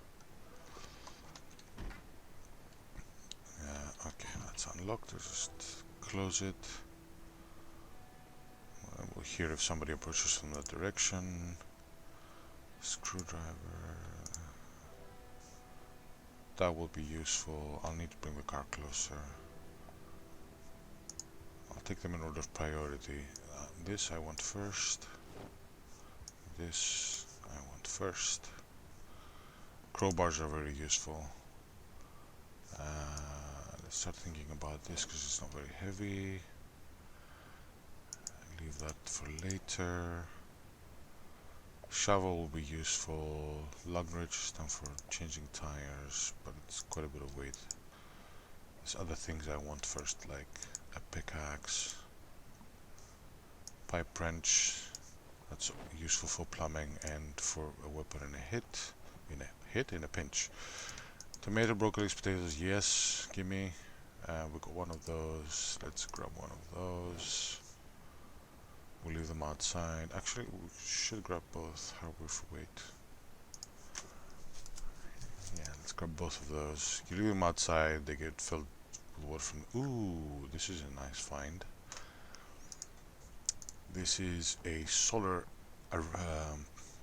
[SPEAKER 1] Okay, that's unlocked. Let's just close it. We'll hear if somebody approaches from that direction. Screwdriver. That will be useful. I'll need to bring the car closer. I'll take them in order of priority. This I want first. This I want first. Crowbars are very useful. Let's start thinking about this because it's not very heavy. Leave that for later. Shovel will be useful. Lug wrench is time for changing tires, but it's quite a bit of weight. There's other things I want first, like a pickaxe, pipe wrench. That's useful for plumbing and for a weapon in a hit. In a pinch. Tomato, broccoli, potatoes, yes, gimme. We got one of those. Let's grab one of those. We'll leave them outside. Actually, we should grab both. How are we for weight? Yeah, let's grab both of those. You leave them outside, they get filled with water from... Ooh, this is a nice find. This is a solar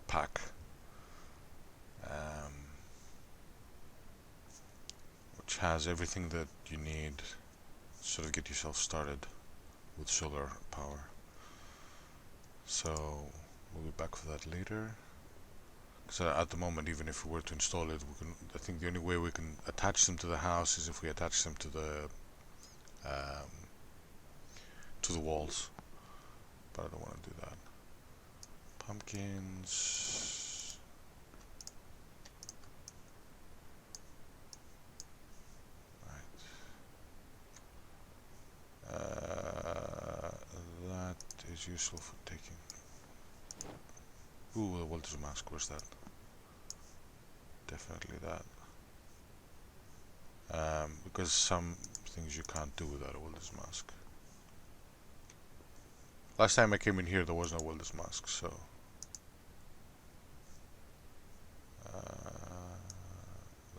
[SPEAKER 1] pack. Which has everything that you need to sort of get yourself started with solar power. So we'll be back for that later. So at the moment, even if we were to install it, I think the only way we can attach them to the house is if we attach them to the walls. But I don't want to do that. Pumpkins. That is useful for taking. Ooh, the welder's mask, where's that? Definitely that. Because some things you can't do without a welder's mask. Last time I came in here there was no welder's mask, so...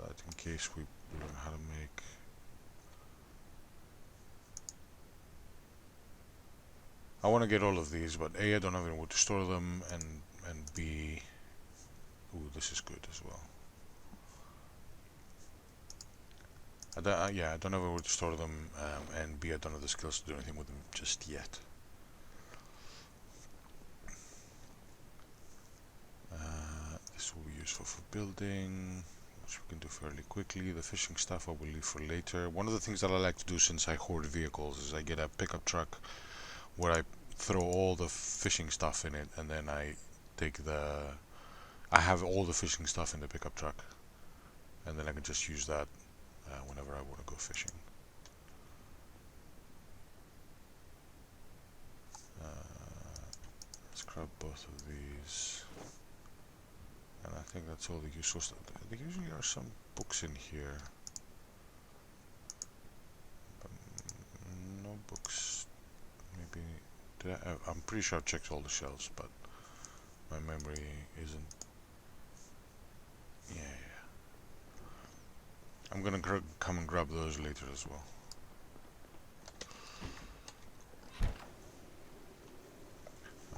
[SPEAKER 1] that in case we learn how to make... I want to get all of these, but A, I don't have anywhere to store them, and B, ooh, this is good as well. Yeah, I don't know where to store them, and B, I don't have the skills to do anything with them just yet. This will be useful for building, which we can do fairly quickly. The fishing stuff I will leave for later. One of the things that I like to do since I hoard vehicles is I get a pickup truck where I throw all the fishing stuff in it, and then I have all the fishing stuff in the pickup truck, and then I can just use that whenever I want to go fishing. Let's grab both of these, and I think that's all the useful stuff. There usually are some books in here, but no books. Maybe I'm pretty sure I've checked all the shelves, but my memory isn't. Yeah. I'm gonna come and grab those later as well.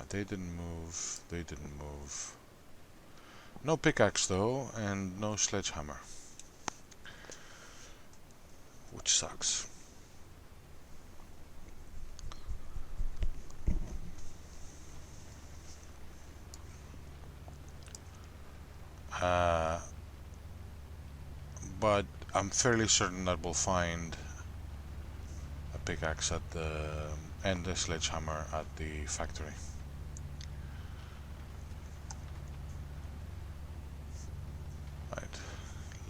[SPEAKER 1] They didn't move. They didn't move. No pickaxe though, and no sledgehammer, which sucks. But I'm fairly certain that we'll find a pickaxe at and a sledgehammer at the factory. Right,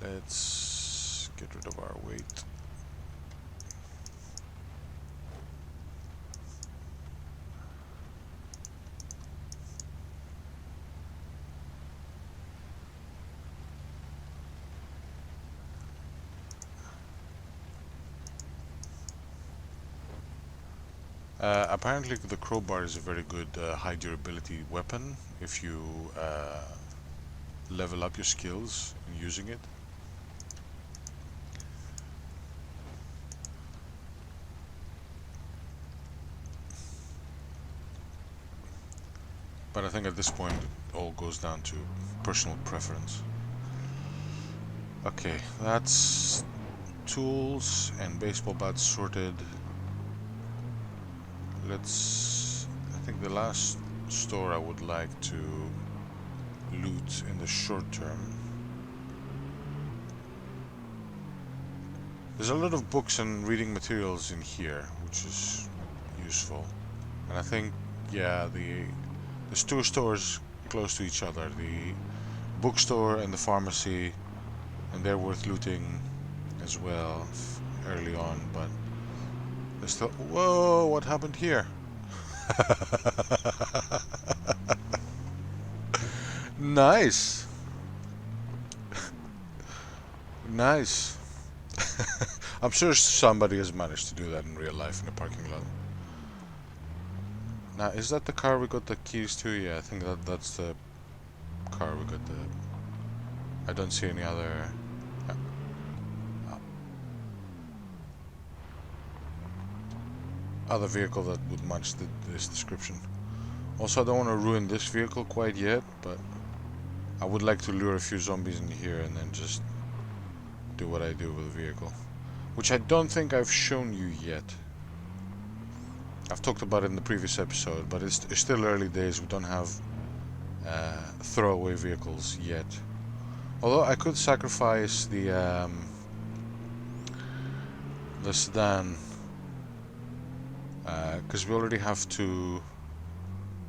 [SPEAKER 1] let's get rid of our weight. Apparently the crowbar is a very good high durability weapon if you level up your skills in using it. But I think at this point it all goes down to personal preference. Okay, that's tools and baseball bats sorted. I think the last store I would like to loot in the short term. There's a lot of books and reading materials in here, which is useful. And I think, yeah, there's two stores close to each other, the bookstore and the pharmacy, and they're worth looting as well early on, but there's still... Whoa, what happened here? Nice. Nice. I'm sure somebody has managed to do that in real life in a parking lot. Now, is that the car we got the keys to? Yeah, I think that's the car we got the... I don't see any other... other vehicle that would match this description. Also, I don't want to ruin this vehicle quite yet, but I would like to lure a few zombies in here and then just do what I do with the vehicle, which I don't think I've shown you yet. I've talked about it in the previous episode, but it's still early days. We don't have throwaway vehicles yet. Although I could sacrifice the sedan, because we already have two.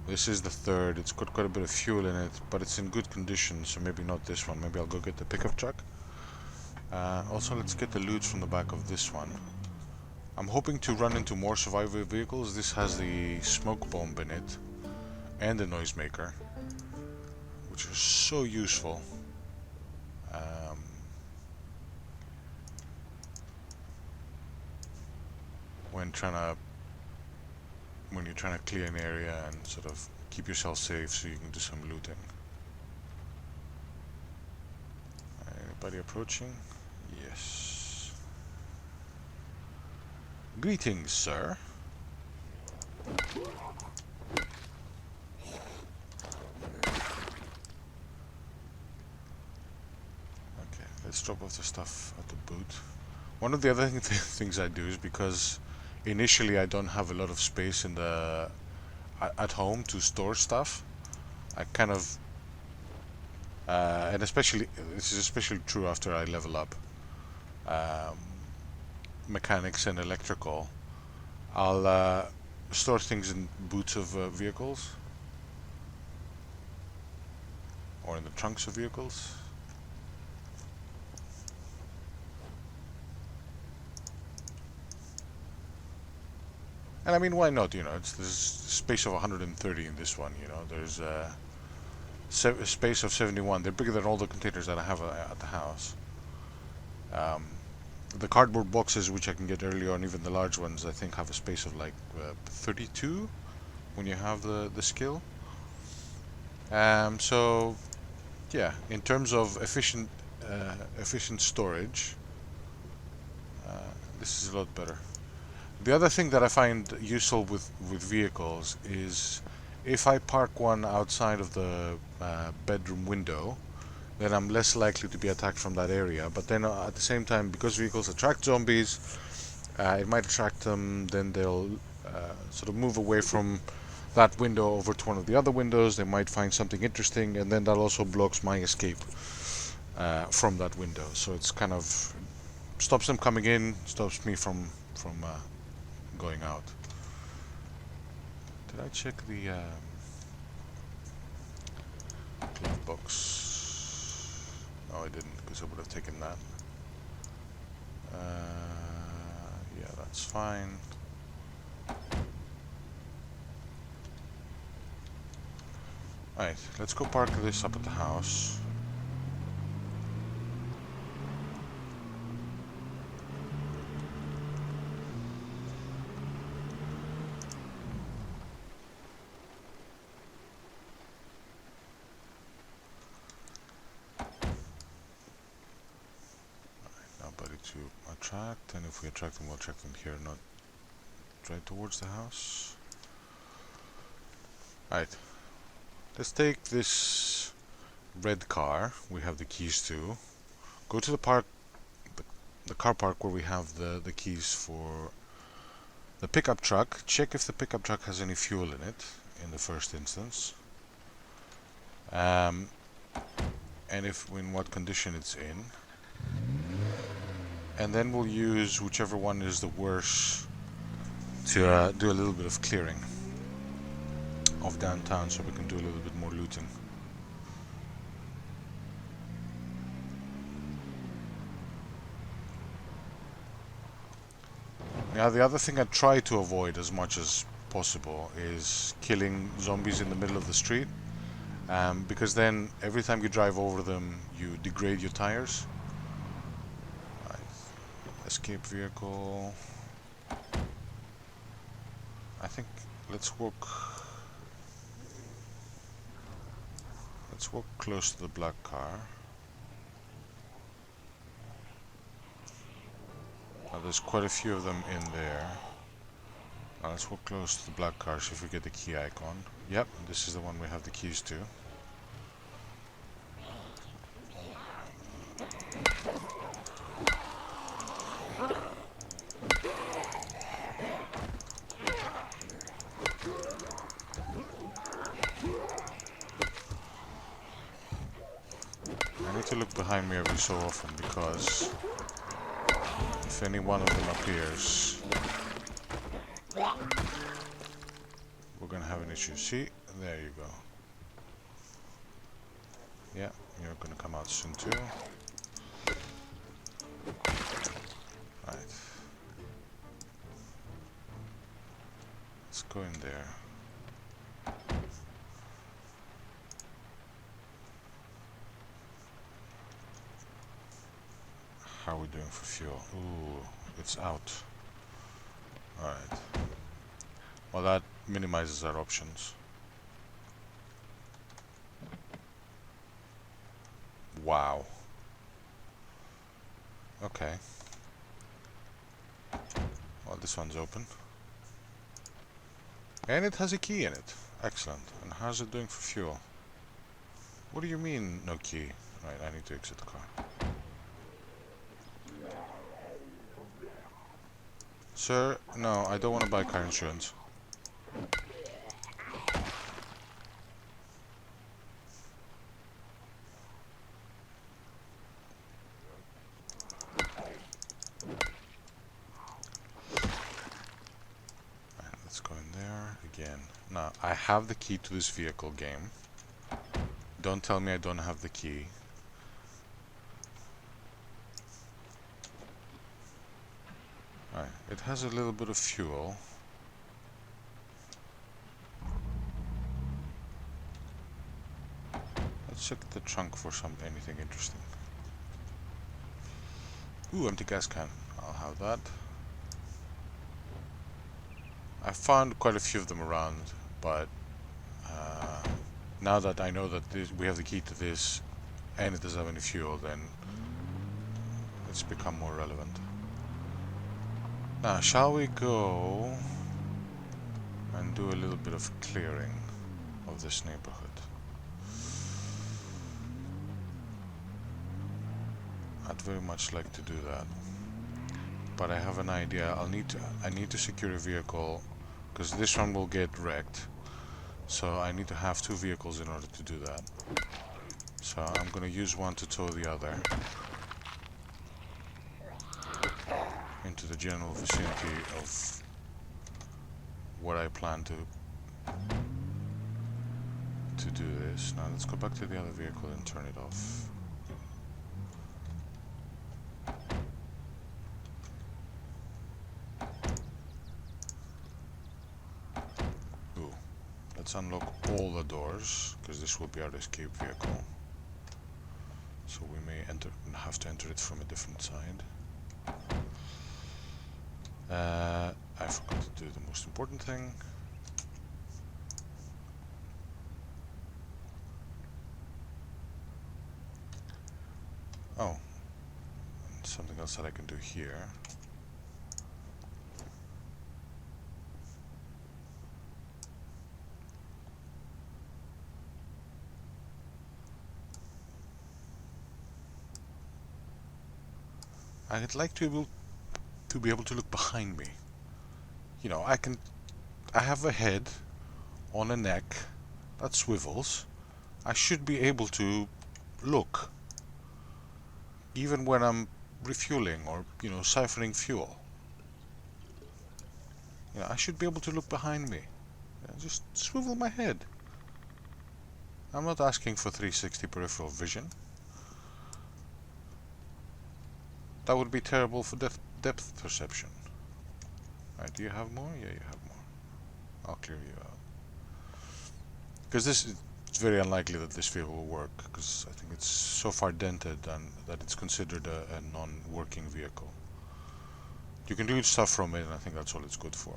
[SPEAKER 1] This is the third. It's got quite a bit of fuel in it, but it's in good condition, so maybe not this one. Maybe I'll go get the pickup truck. Also, let's get the loot from the back of this one. I'm hoping to run into more survival vehicles. This has the smoke bomb in it and the noisemaker, which is so useful. When you're trying to clear an area and sort of keep yourself safe so you can do some looting. Anybody approaching? Yes. Greetings, sir. Okay, let's drop off the stuff at the boot. One of the other things I do is because initially I don't have a lot of space in the at home to store stuff. I kind of and especially this is especially true after I level up um, mechanics and electrical. I'll store things in boots of vehicles or in the trunks of vehicles. And I mean, why not? You know, there's space of 130 in this one. You know, there's a space of 71. They're bigger than all the containers that I have at the house. Um, the cardboard boxes, which I can get early on, even the large ones, I think have a space of like 32 when you have the skill. So yeah, in terms of efficient storage, this is a lot better. The other thing that I find useful with vehicles is if I park one outside of the bedroom window, then I'm less likely to be attacked from that area. But then at the same time, because vehicles attract zombies, it might attract them, then they'll sort of move away from that window over to one of the other windows. They might find something interesting, and then that also blocks my escape from that window. So it's kind of stops them coming in, stops me from going out. Did I check the glove box? No, I didn't, because I would have taken that. Yeah, that's fine. Alright, let's go park this up at the house. Nobody to attract, and if we attract them, we'll attract them here, not right towards the house. Alright, let's take this red car we have the keys to, go to the park, the car park where we have the keys for the pickup truck. Check if the pickup truck has any fuel in it in the first instance, and if in what condition it's in, and then we'll use whichever one is the worst to do a little bit of clearing of downtown so we can do a little bit more looting. Now the other thing I try to avoid as much as possible is killing zombies in the middle of the street, because then every time you drive over them you degrade your tires. Right. Escape vehicle. I think let's walk close to the black car. Now there's quite a few of them in there. Now let's walk close to the black car, see if we get the key icon. Yep, this is the one we have the keys to. I need to look behind me every so often, because if any one of them appears, we're gonna have an issue. See? There you go. Yeah, you're gonna come out soon too. Right. Let's go in there. How are we doing for fuel? Ooh, it's out. Alright. Well, that minimizes our options. Wow. Okay. Well, this one's open. And it has a key in it. Excellent. And how's it doing for fuel? What do you mean, no key? Right, I need to exit the car. Sir, no, I don't want to buy car insurance. Right, let's go in there again. Now, I have the key to this vehicle game. Don't tell me I don't have the key. Right, it has a little bit of fuel. Let's check the trunk for anything interesting. Ooh, empty gas can. I'll have that. I found quite a few of them around, but now that I know that we have the key to this and it doesn't have any fuel, then it's become more relevant. Now, shall we go and do a little bit of clearing of this neighborhood? I'd very much like to do that, but I have an idea. I need to secure a vehicle because this one will get wrecked. So I need to have two vehicles in order to do that. So I'm gonna use one to tow the other into the general vicinity of what I plan to do this. Now let's go back to the other vehicle and turn it off. Ooh. Let's unlock all the doors, because this will be our escape vehicle. So we may have to enter it from a different side. I forgot to do the most important thing. Oh, and something else that I can do here. I'd like to be able to look behind me. You know, I have a head on a neck that swivels. I should be able to look even when I'm refueling or, you know, siphoning fuel. You know, I should be able to look behind me. Just swivel my head. I'm not asking for 360 peripheral vision. That would be terrible for depth perception. Right, do you have more? Yeah, you have more. I'll clear you out. Because it's very unlikely that this vehicle will work, because I think it's so far dented and that it's considered a non-working vehicle. You can do stuff from it, and I think that's all it's good for.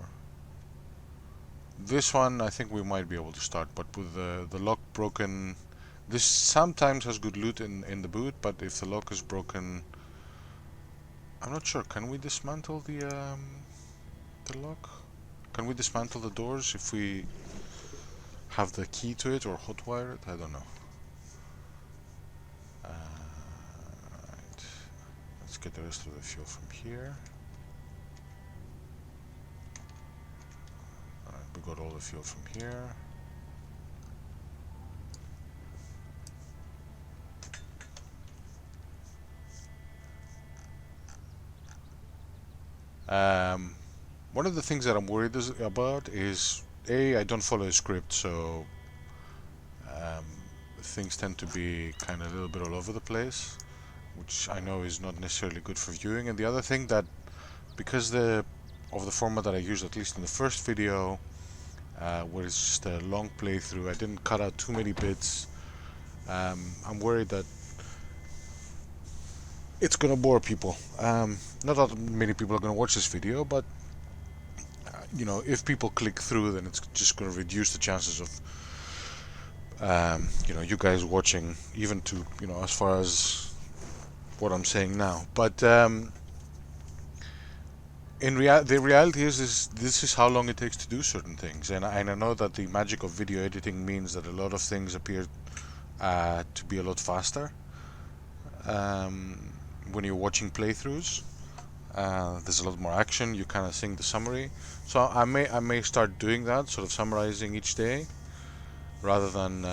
[SPEAKER 1] This one, I think we might be able to start, but with the lock broken... This sometimes has good loot in the boot, but if the lock is broken... I'm not sure, can we dismantle the lock? Can we dismantle the doors if we have the key to it or hotwire it? I don't know. Right. Let's get the rest of the fuel from here. Alright, we got all the fuel from here. One of the things that I'm worried about is I don't follow a script, so things tend to be kind of a little bit all over the place, which I know is not necessarily good for viewing. And the other thing that, because of the format that I used, at least in the first video, where it's just a long playthrough, I didn't cut out too many bits. I'm worried that it's gonna bore people. Not that many people are gonna watch this video, but you know, if people click through, then it's just gonna reduce the chances of you know, you guys watching, even to, you know, as far as what I'm saying now. But the reality is this is how long it takes to do certain things, and I know that the magic of video editing means that a lot of things appear to be a lot faster um, when you're watching playthroughs. There's a lot more action. You kind of think the summary. So I may start doing that, sort of summarizing each day, rather than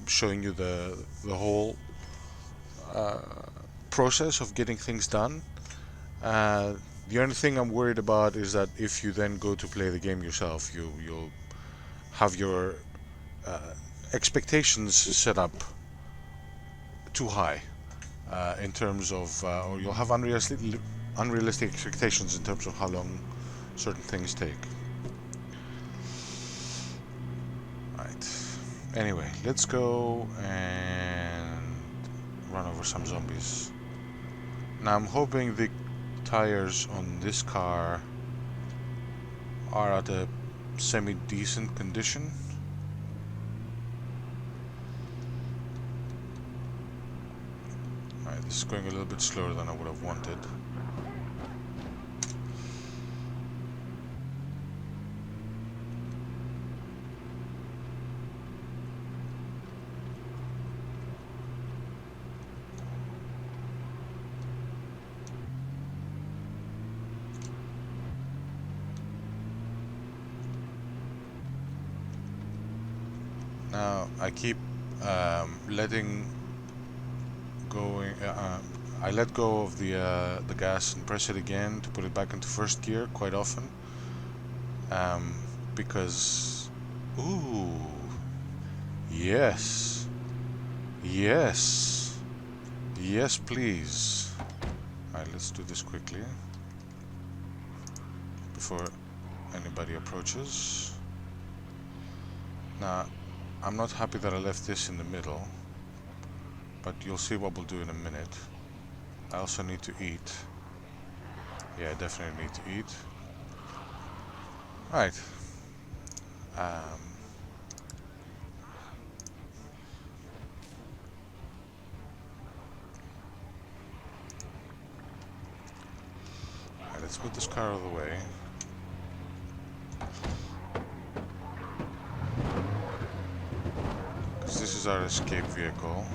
[SPEAKER 1] showing you the whole uh, process of getting things done. The only thing I'm worried about is that if you then go to play the game yourself, you'll have your uh, expectations set up too high in terms of, or you'll have unrealistic expectations in terms of how long certain things take. Right. Anyway, let's go and run over some zombies. Now I'm hoping the tires on this car are at a semi-decent condition. Alright, this is going a little bit slower than I would have wanted. Now I keep letting going. I let go of the gas and press it again to put it back into first gear quite often, because ooh, yes, yes, yes, please. Alright, let's do this quickly before anybody approaches. Now, I'm not happy that I left this in the middle, but you'll see what we'll do in a minute. I also need to eat. Yeah, I definitely need to eat. Right. Right, let's put this car out of the way. Because this is our escape vehicle.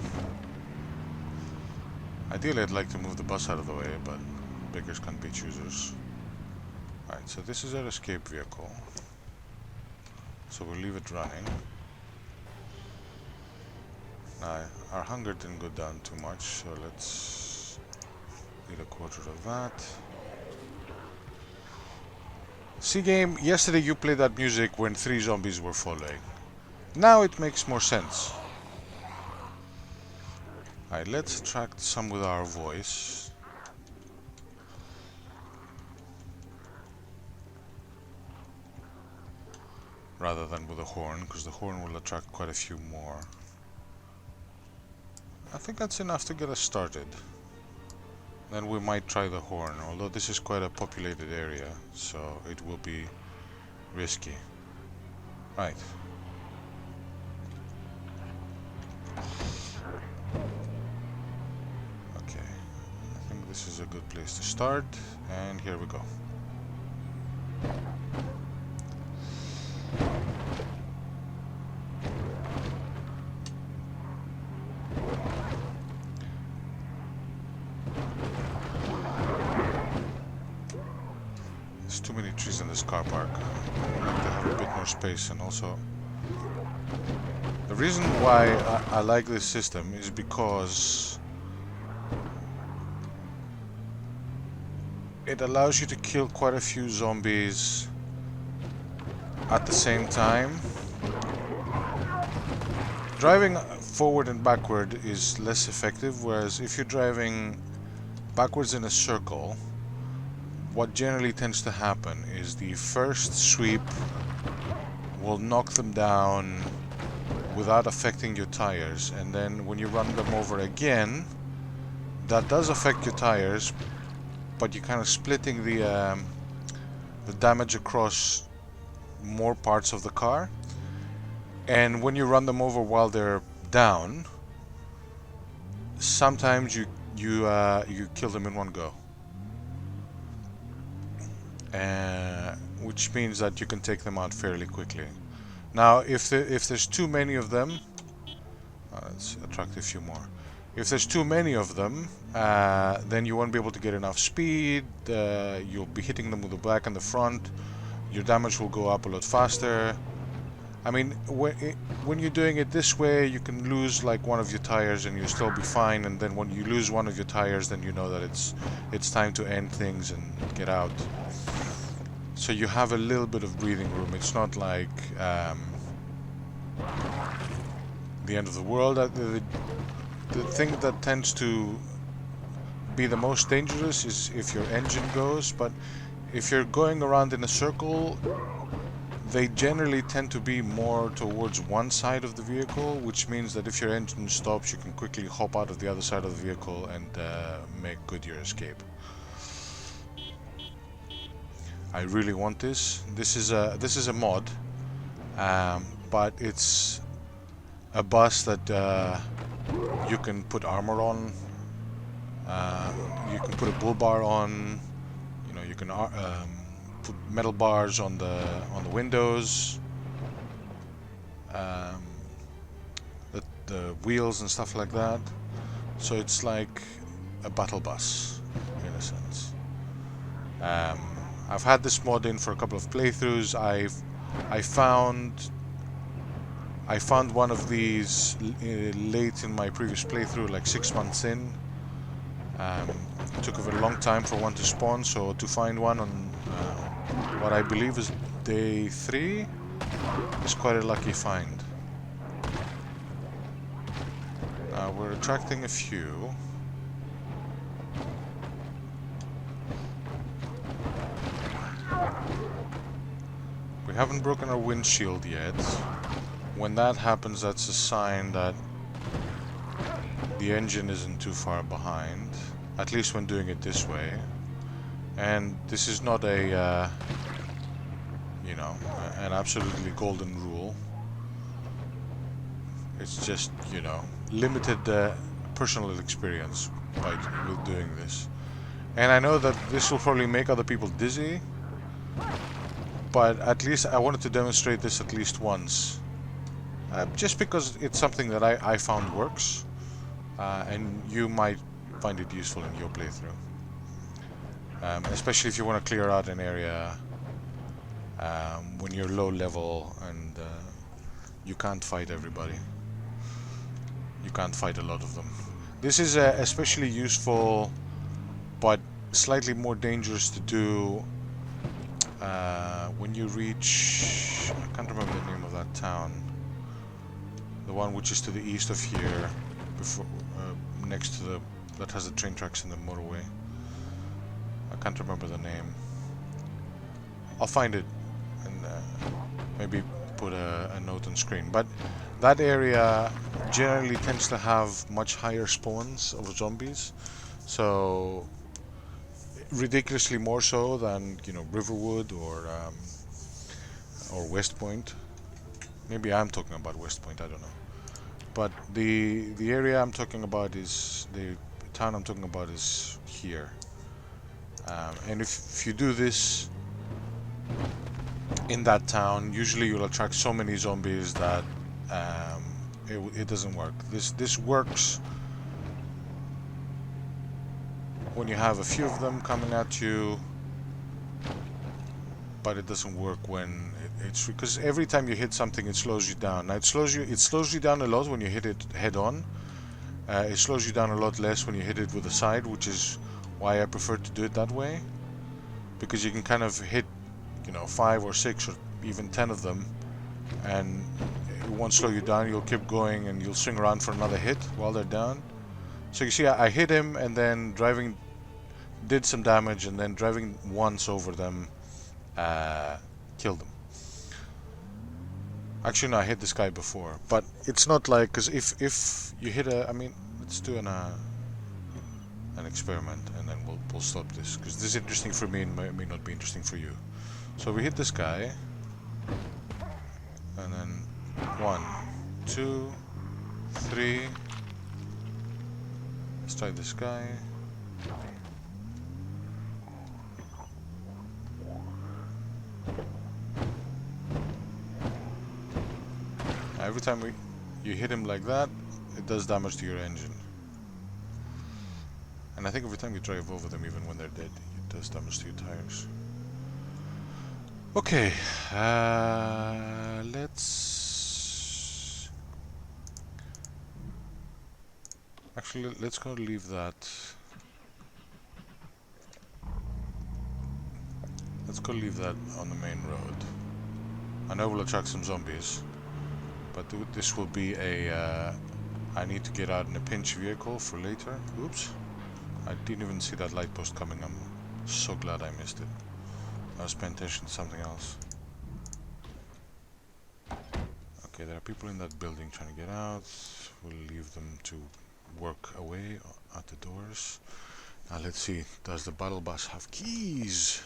[SPEAKER 1] Ideally, I'd like to move the bus out of the way, but beggars can't be choosers. Alright, so this is our escape vehicle. So we'll leave it running. Now, our hunger didn't go down too much, so let's need a quarter of that. See, game, yesterday you played that music when 3 zombies were following. Now it makes more sense. Alright, let's attract some with our voice. Rather than with a horn, because the horn will attract quite a few more. I think that's enough to get us started. Then we might try the horn, although this is quite a populated area, so it will be risky. Right. Okay, I think this is a good place to start, and here we go. There's too many trees in this car park. I'd like to have a bit more space, and also the reason why I like this system is because it allows you to kill quite a few zombies at the same time. Driving forward and backward is less effective, whereas if you're driving backwards in a circle, what generally tends to happen is the first sweep will knock them down without affecting your tires, and then when you run them over again, that does affect your tires, but you're kind of splitting the damage across more parts of the car. And when you run them over while they're down, sometimes you kill them in one go. which means that you can take them out fairly quickly. Now, if there's too many of them, let's attract a few more. If there's too many of them, then you won't be able to get enough speed. You'll be hitting them with the back and the front. Your damage will go up a lot faster. I mean, when you're doing it this way, you can lose like one of your tires and you'll still be fine. And then when you lose one of your tires, then you know that it's time to end things and get out. So you have a little bit of breathing room. It's not like the end of the world. The thing that tends to be the most dangerous is if your engine goes, but if you're going around in a circle, they generally tend to be more towards one side of the vehicle, which means that if your engine stops, you can quickly hop out of the other side of the vehicle and make good your escape. I really want this. This is a mod, but it's a bus that you can put armor on. You can put a bull bar on. You know, you can put metal bars on the windows, the wheels and stuff like that. So it's like a battle bus in a sense. I've had this mod in for a couple of playthroughs. I found one of these late in my previous playthrough, like 6 months in. It took a very long time for one to spawn, so to find one on what I believe is day 3 is quite a lucky find. We're attracting a few. We haven't broken our windshield yet. When that happens, that's a sign that the engine isn't too far behind, at least when doing it this way. And this is not a, you know, an absolutely golden rule. It's just, you know, limited personal experience with doing this. And I know that this will probably make other people dizzy, but at least I wanted to demonstrate this at least once. Just because it's something that I found works, and you might find it useful in your playthrough. Especially if you want to clear out an area when you're low level and you can't fight everybody. You can't fight a lot of them. This is especially useful, but slightly more dangerous to do when you reach... I can't remember the name of that town. The one which is to the east of here, before, next to the... that has the train tracks in the motorway. I can't remember the name. I'll find it and maybe put a note on screen. But that area generally tends to have much higher spawns of zombies, so ridiculously more so than, you know, Riverwood or West Point. Maybe I'm talking about West Point, I don't know. But the area I'm talking about is, the town I'm talking about is here. And if you do this in that town, usually you'll attract so many zombies that it doesn't work. This works when you have a few of them coming at you, but it doesn't work when it's because every time you hit something, it slows you down. Now it slows you down a lot when you hit it head on. It slows you down a lot less when you hit it with the side, which is why I prefer to do it that way, because you can kind of hit, you know, 5 or 6 or even 10 of them, and it won't slow you down. You'll keep going and you'll swing around for another hit while they're down. So you see, I hit him and then driving did some damage, and then driving once over them killed them. Actually, no, I hit this guy before, but it's not like, because if you hit I mean, let's do an experiment, and then we'll stop this, because this is interesting for me and may not be interesting for you. So we hit this guy, and then 1, 2, 3. Let's try this guy. every time you hit him like that, it does damage to your engine. And I think every time you drive over them, even when they're dead, it does damage to your tires. Okay, let's... Actually, let's go leave that. Let's go leave that on the main road. I know we'll attract some zombies, but this will be a... I need to get out in a pinch vehicle for later. Oops. I didn't even see that light post coming. I'm so glad I missed it. I was paying attention to something else. Okay, there are people in that building trying to get out. We'll leave them to work away at the doors. Now let's see, does the battle bus have keys?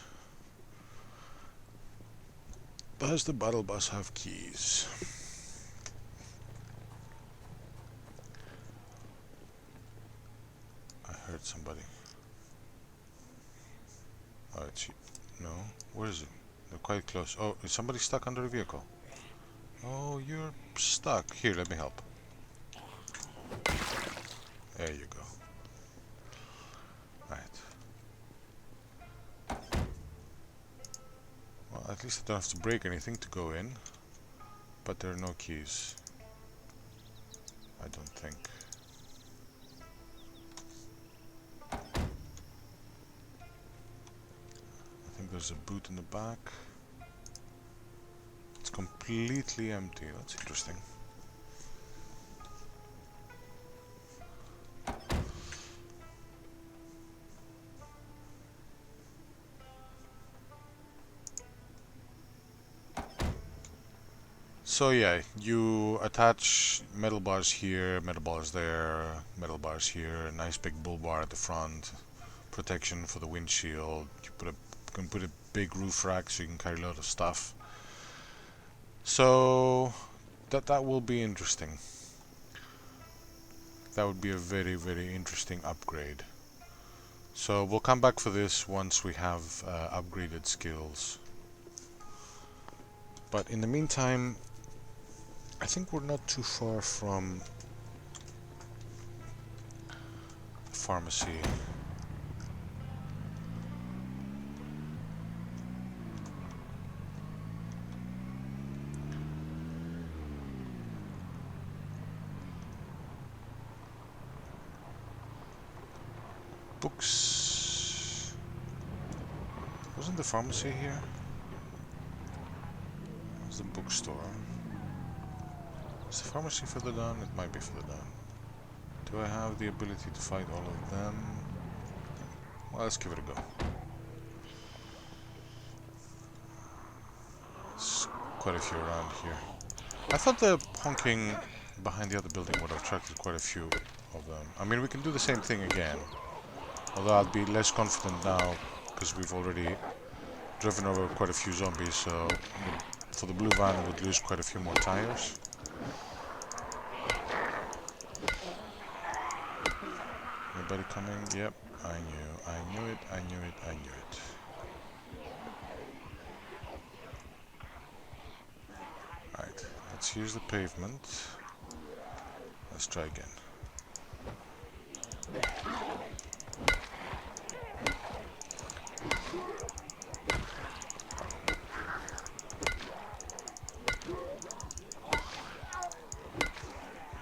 [SPEAKER 1] Does the battle bus have keys? I heard somebody. Oh, it's... No, where is it? They're quite close. Oh, is somebody stuck under a vehicle? Oh, you're stuck. Here, let me help. There you go. Right. Well, at least I don't have to break anything to go in. But there are no keys. I don't think. I think there's a boot in the back. It's completely empty. That's interesting. So yeah, you attach metal bars here, metal bars there, metal bars here, a nice big bull bar at the front, protection for the windshield. You can put a big roof rack so you can carry a lot of stuff. So that will be interesting. That would be a very, very interesting upgrade. So we'll come back for this once we have upgraded skills. But in the meantime, I think we're not too far from the pharmacy. Books. Wasn't the pharmacy here? It was the bookstore. Is the pharmacy further down? It might be further down. Do I have the ability to fight all of them? Well, let's give it a go. There's quite a few around here. I thought the honking behind the other building would have attracted quite a few of them. I mean, we can do the same thing again. Although I'll be less confident now because we've already driven over quite a few zombies, so for the blue van we would lose quite a few more tires. Anybody coming? Yep, I knew it. Right, let's use the pavement. Let's try again.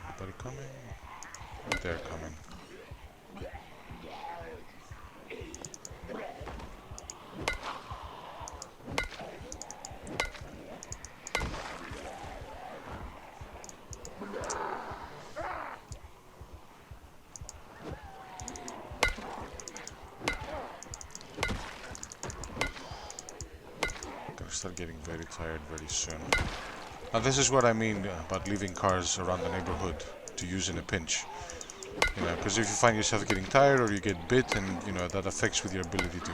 [SPEAKER 1] Anybody coming? They're coming. Start getting very tired very soon. Now this is what I mean about leaving cars around the neighborhood to use in a pinch. You know, because if you find yourself getting tired or you get bit, and you know that affects with your ability to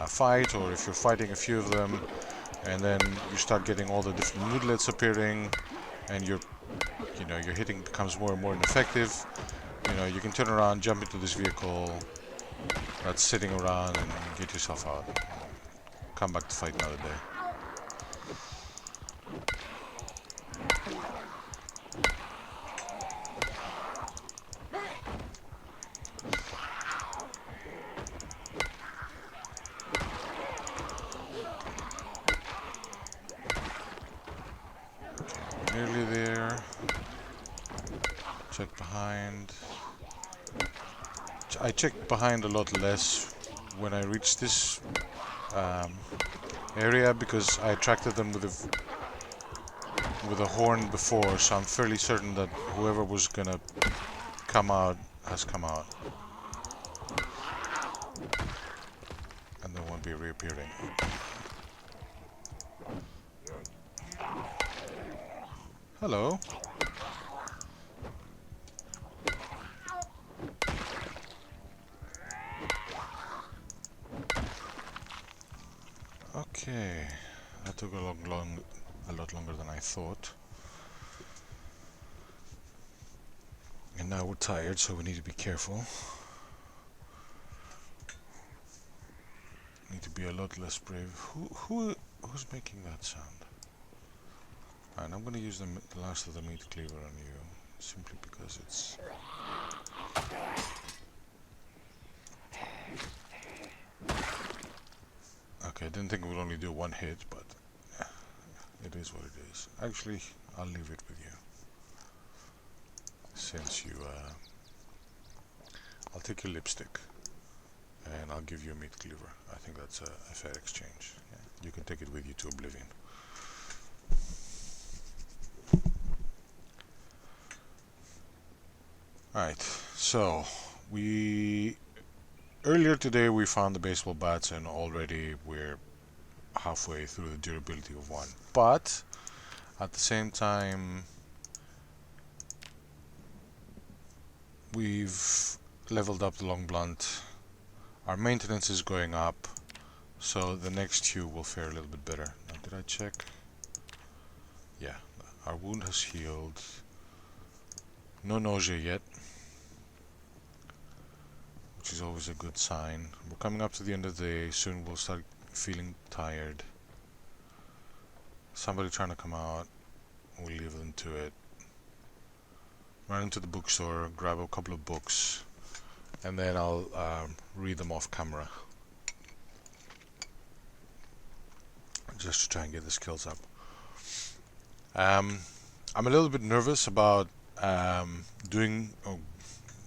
[SPEAKER 1] fight, or if you're fighting a few of them, and then you start getting all the different moodlets appearing, and your hitting becomes more and more ineffective. You know, you can turn around, jump into this vehicle that's sitting around, and get yourself out. Come back to fight another day. I checked behind a lot less when I reached this area because I attracted them with a horn before, so I'm fairly certain that whoever was gonna come out has come out, and they won't be reappearing. Hello. Okay, that took a lot longer than I thought. And now we're tired, so we need to be careful. Need to be a lot less brave. Who's making that sound? And I'm gonna use the last of the meat cleaver on you, simply because it's... Okay, I didn't think it would only do one hit, but it is what it is. Actually, I'll leave it with you. Since you... I'll take your lipstick, and I'll give you a meat cleaver. I think that's a fair exchange. Yeah, you can take it with you to oblivion. Alright, so earlier today we found the baseball bats, and already we're halfway through the durability of one. But at the same time, we've leveled up the long blunt. Our maintenance is going up, so the next few will fare a little bit better. Now, did I check? Yeah, our wound has healed. No nausea yet, which is always a good sign. We're coming up to the end of the day. Soon we'll start feeling tired. Somebody trying to come out, we'll leave them to it. Run into the bookstore, grab a couple of books, and then I'll read them off camera, just to try and get the skills up. I'm a little bit nervous about doing...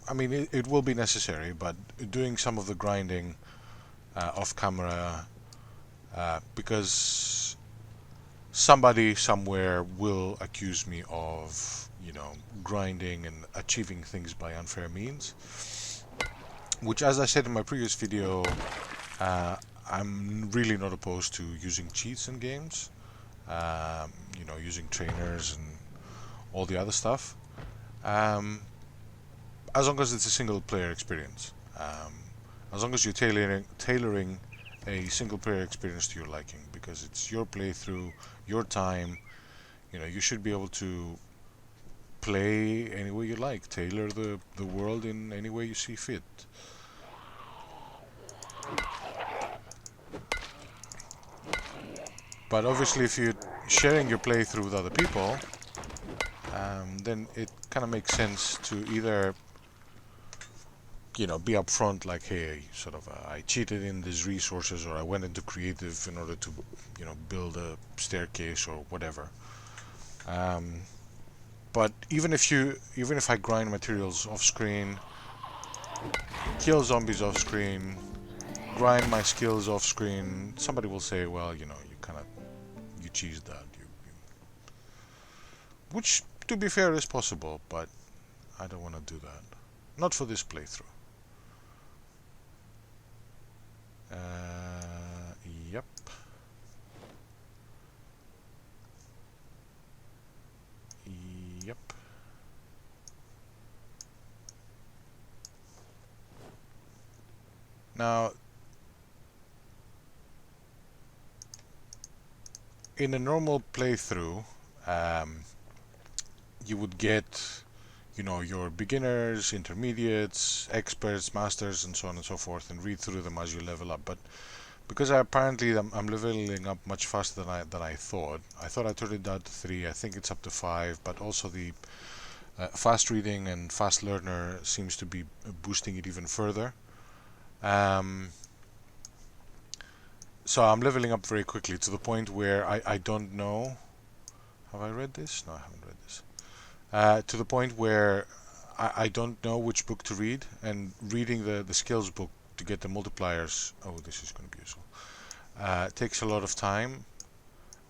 [SPEAKER 1] I mean, it will be necessary, but doing some of the grinding off camera, because somebody somewhere will accuse me of, you know, grinding and achieving things by unfair means, which, as I said in my previous video, I'm really not opposed to using cheats in games, you know, using trainers and all the other stuff, as long as it's a single player experience, as long as you're tailoring a single player experience to your liking, because it's your playthrough, your time. You know, you should be able to play any way you like, tailor the world in any way you see fit. But obviously, if you're sharing your playthrough with other people, then it kind of makes sense to either, you know, be upfront, like, hey, sort of, I cheated in these resources, or I went into creative in order to, you know, build a staircase or whatever. But even if I grind materials off screen, kill zombies off screen, grind my skills off screen, somebody will say, well, you know, you cheesed that, which, to be fair, is possible, but I don't want to do that. Not for this playthrough. Yep. Yep. Now, in a normal playthrough, you would get, you know, your beginners, intermediates, experts, masters, and so on and so forth, and read through them as you level up. But because I'm leveling up much faster than I thought. I thought I turned it down to 3. I think it's up to 5. But also the fast reading and fast learner seems to be boosting it even further. So I'm leveling up very quickly, to the point where I don't know. Have I read this? No, I haven't read this. To the point where I don't know which book to read, and reading the skills book to get the multipliers. Oh, this is going to be useful. Takes a lot of time,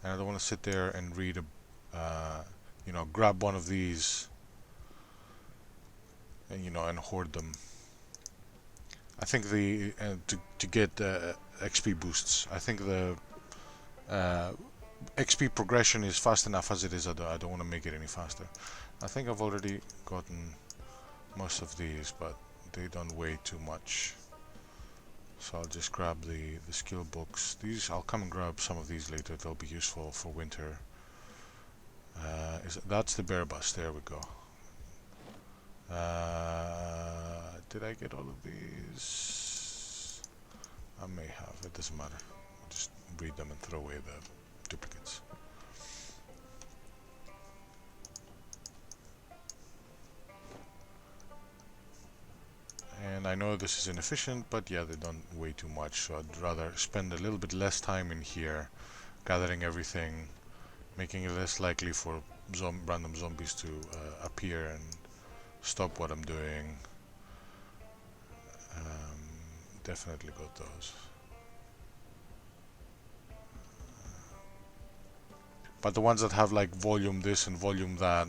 [SPEAKER 1] and I don't want to sit there and read grab one of these, and and hoard them. I think to get XP boosts. I think the uh, XP progression is fast enough as it is. I don't want to make it any faster. I think I've already gotten most of these, but they don't weigh too much. So I'll just grab the skill books. These I'll come and grab some of these later. They'll be useful for winter. That's the bear bus. There we go. Did I get all of these? I may have. It doesn't matter. I'll just read them and throw away the duplicates. And I know this is inefficient, but yeah, they don't weigh too much, so I'd rather spend a little bit less time in here gathering everything, making it less likely for random zombies to appear and stop what I'm doing. Definitely got those. But the ones that have like volume this and volume that,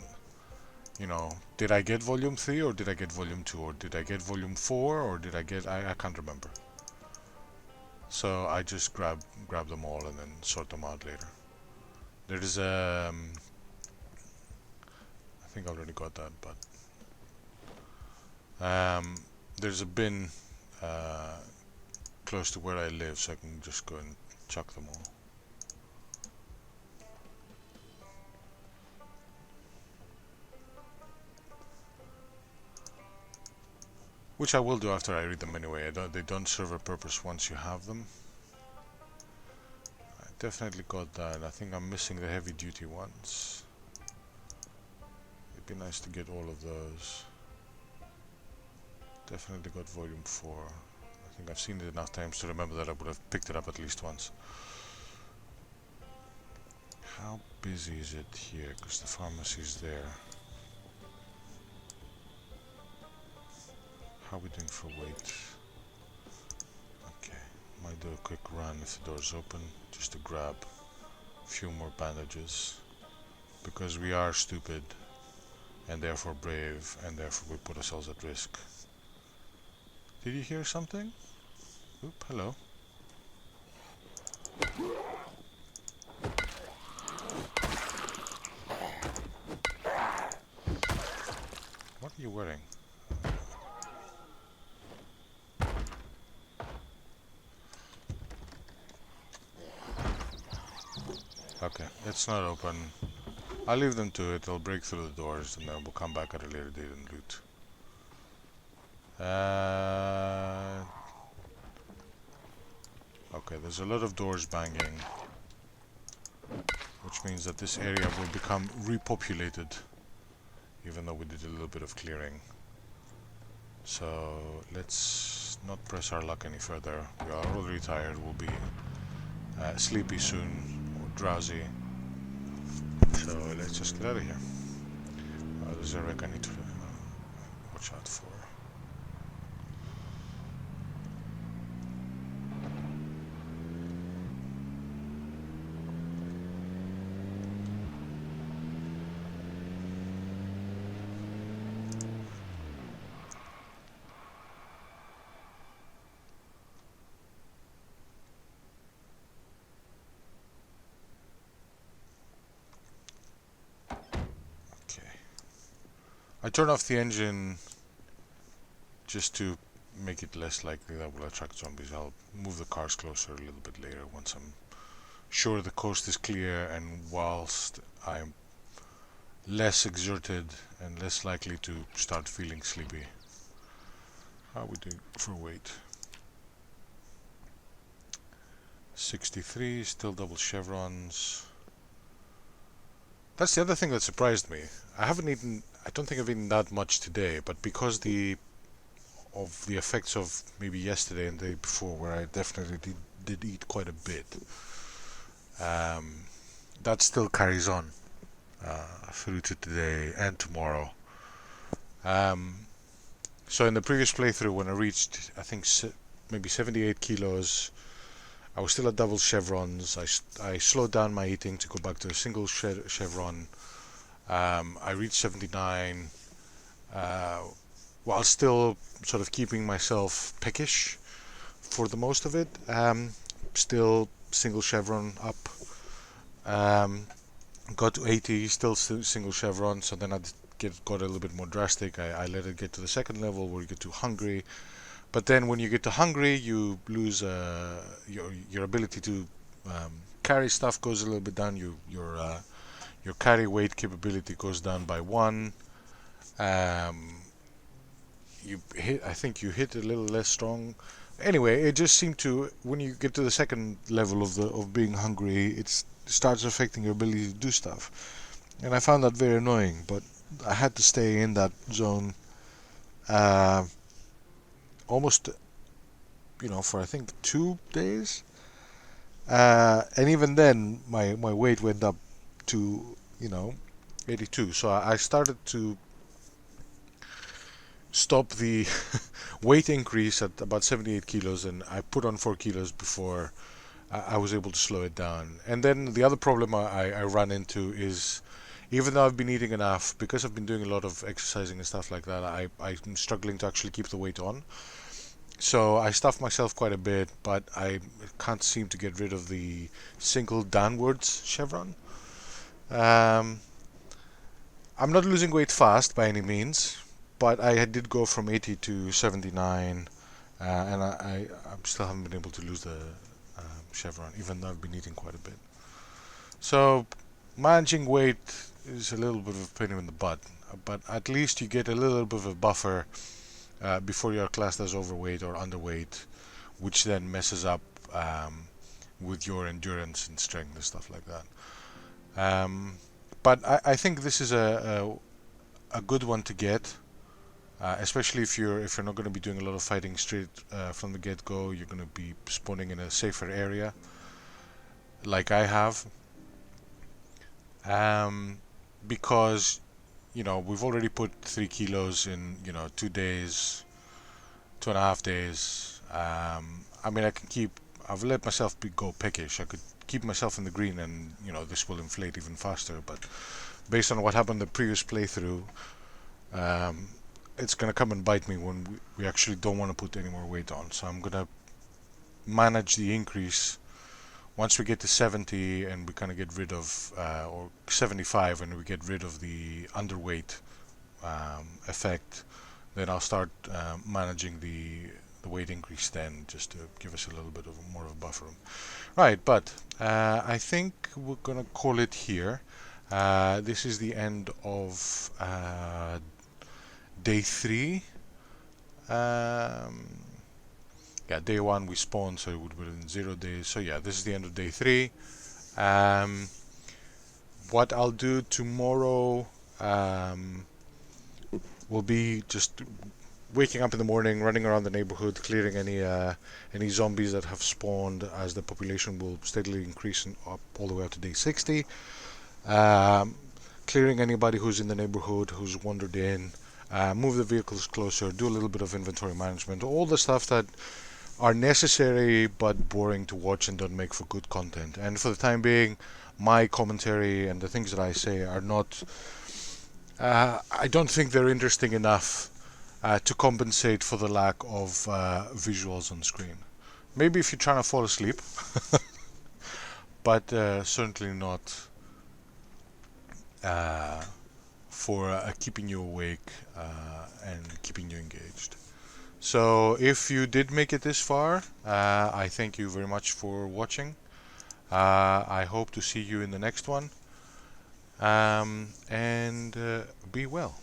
[SPEAKER 1] did I get volume 3 or did I get volume 2 or did I get volume 4 or did I get, I can't remember. So I just grab them all and then sort them out later. There is I think I already got that, but there's a bin close to where I live, so I can just go and chuck them all. Which I will do after I read them anyway. They don't serve a purpose once you have them. I definitely got that. I think I'm missing the heavy duty ones. It'd be nice to get all of those. Definitely got volume 4. I think I've seen it enough times to remember that I would have picked it up at least once. How busy is it here? Because the pharmacy's there. How are we doing for weight? Okay, might do a quick run if the door's open, just to grab a few more bandages. Because we are stupid, and therefore brave, and therefore we put ourselves at risk. Did you hear something? Oop, hello. What are you wearing? Okay, it's not open. I'll leave them to it, they'll break through the doors and then we'll come back at a later date and loot. Okay, there's a lot of doors banging, which means that this area will become repopulated, even though we did a little bit of clearing. So let's not press our luck any further. We are already tired, we'll be sleepy soon, or drowsy. So let's just get out of here. There's a wreck I need to watch out for. I turn off the engine just to make it less likely that we'll attract zombies. I'll move the cars closer a little bit later once I'm sure the coast is clear and whilst I'm less exerted and less likely to start feeling sleepy. How are we doing for weight? 63, still double chevrons. That's the other thing that surprised me. I don't think I've eaten that much today, but because of the effects of maybe yesterday and the day before, where I definitely did eat quite a bit, that still carries on through to today and tomorrow. So in the previous playthrough, when I reached, I think, maybe 78 kilos, I was still at double chevrons. I slowed down my eating to go back to a single chevron. I reached 79, uh, while still sort of keeping myself peckish for the most of it. Still single chevron up. Got to 80, still single chevron. So then I got a little bit more drastic. I let it get to the second level where you get to hungry. But then when you get to hungry, you lose your ability to carry stuff goes a little bit down. Your carry weight capability goes down by 1. I think you hit a little less strong. Anyway, it just seemed to, when you get to the second level of being hungry, it starts affecting your ability to do stuff, and I found that very annoying. But I had to stay in that zone, almost, for I think 2 days, and even then my weight went up to 82. So I started to stop the weight increase at about 78 kilos, and I put on 4 kilos before I was able to slow it down. And then the other problem I run into is, even though I've been eating enough, because I've been doing a lot of exercising and stuff like that, I'm struggling to actually keep the weight on. So I stuff myself quite a bit, but I can't seem to get rid of the single downwards chevron. I'm not losing weight fast by any means, but I did go from 80 to 79, and I still haven't been able to lose the chevron, even though I've been eating quite a bit. So managing weight is a little bit of a pain in the butt, but at least you get a little bit of a buffer before you're classed as overweight or underweight, which then messes up with your endurance and strength and stuff like that. But I think this is a good one to get, especially if you're not going to be doing a lot of fighting straight from the get-go. You're going to be spawning in a safer area, like I have, because we've already put 3 kilos in 2 days, 2.5 days. I mean, I've let myself go peckish. I could keep myself in the green, and this will inflate even faster. But based on what happened the previous playthrough, it's gonna come and bite me when we actually don't want to put any more weight on. So I'm gonna manage the increase once we get to 70 and we kind of get rid of, or 75, and we get rid of the underweight effect. Then I'll start managing the weight increase then, just to give us a little bit of more of a buffer. Right, but I think we're gonna call it here. This is the end of day 3. Yeah, day 1 we spawned, so it would have been 0 days. So yeah, this is the end of day 3. What I'll do tomorrow will be just waking up in the morning, running around the neighborhood, clearing any zombies that have spawned, as the population will steadily increase up all the way up to day 60. Clearing anybody who's in the neighborhood, who's wandered in, move the vehicles closer, do a little bit of inventory management, all the stuff that are necessary but boring to watch and don't make for good content. And for the time being, my commentary and the things that I say are not, I don't think they're interesting enough to compensate for the lack of visuals on screen. Maybe if you're trying to fall asleep, but certainly not for keeping you awake and keeping you engaged. So if you did make it this far, I thank you very much for watching. I hope to see you in the next one, and be well.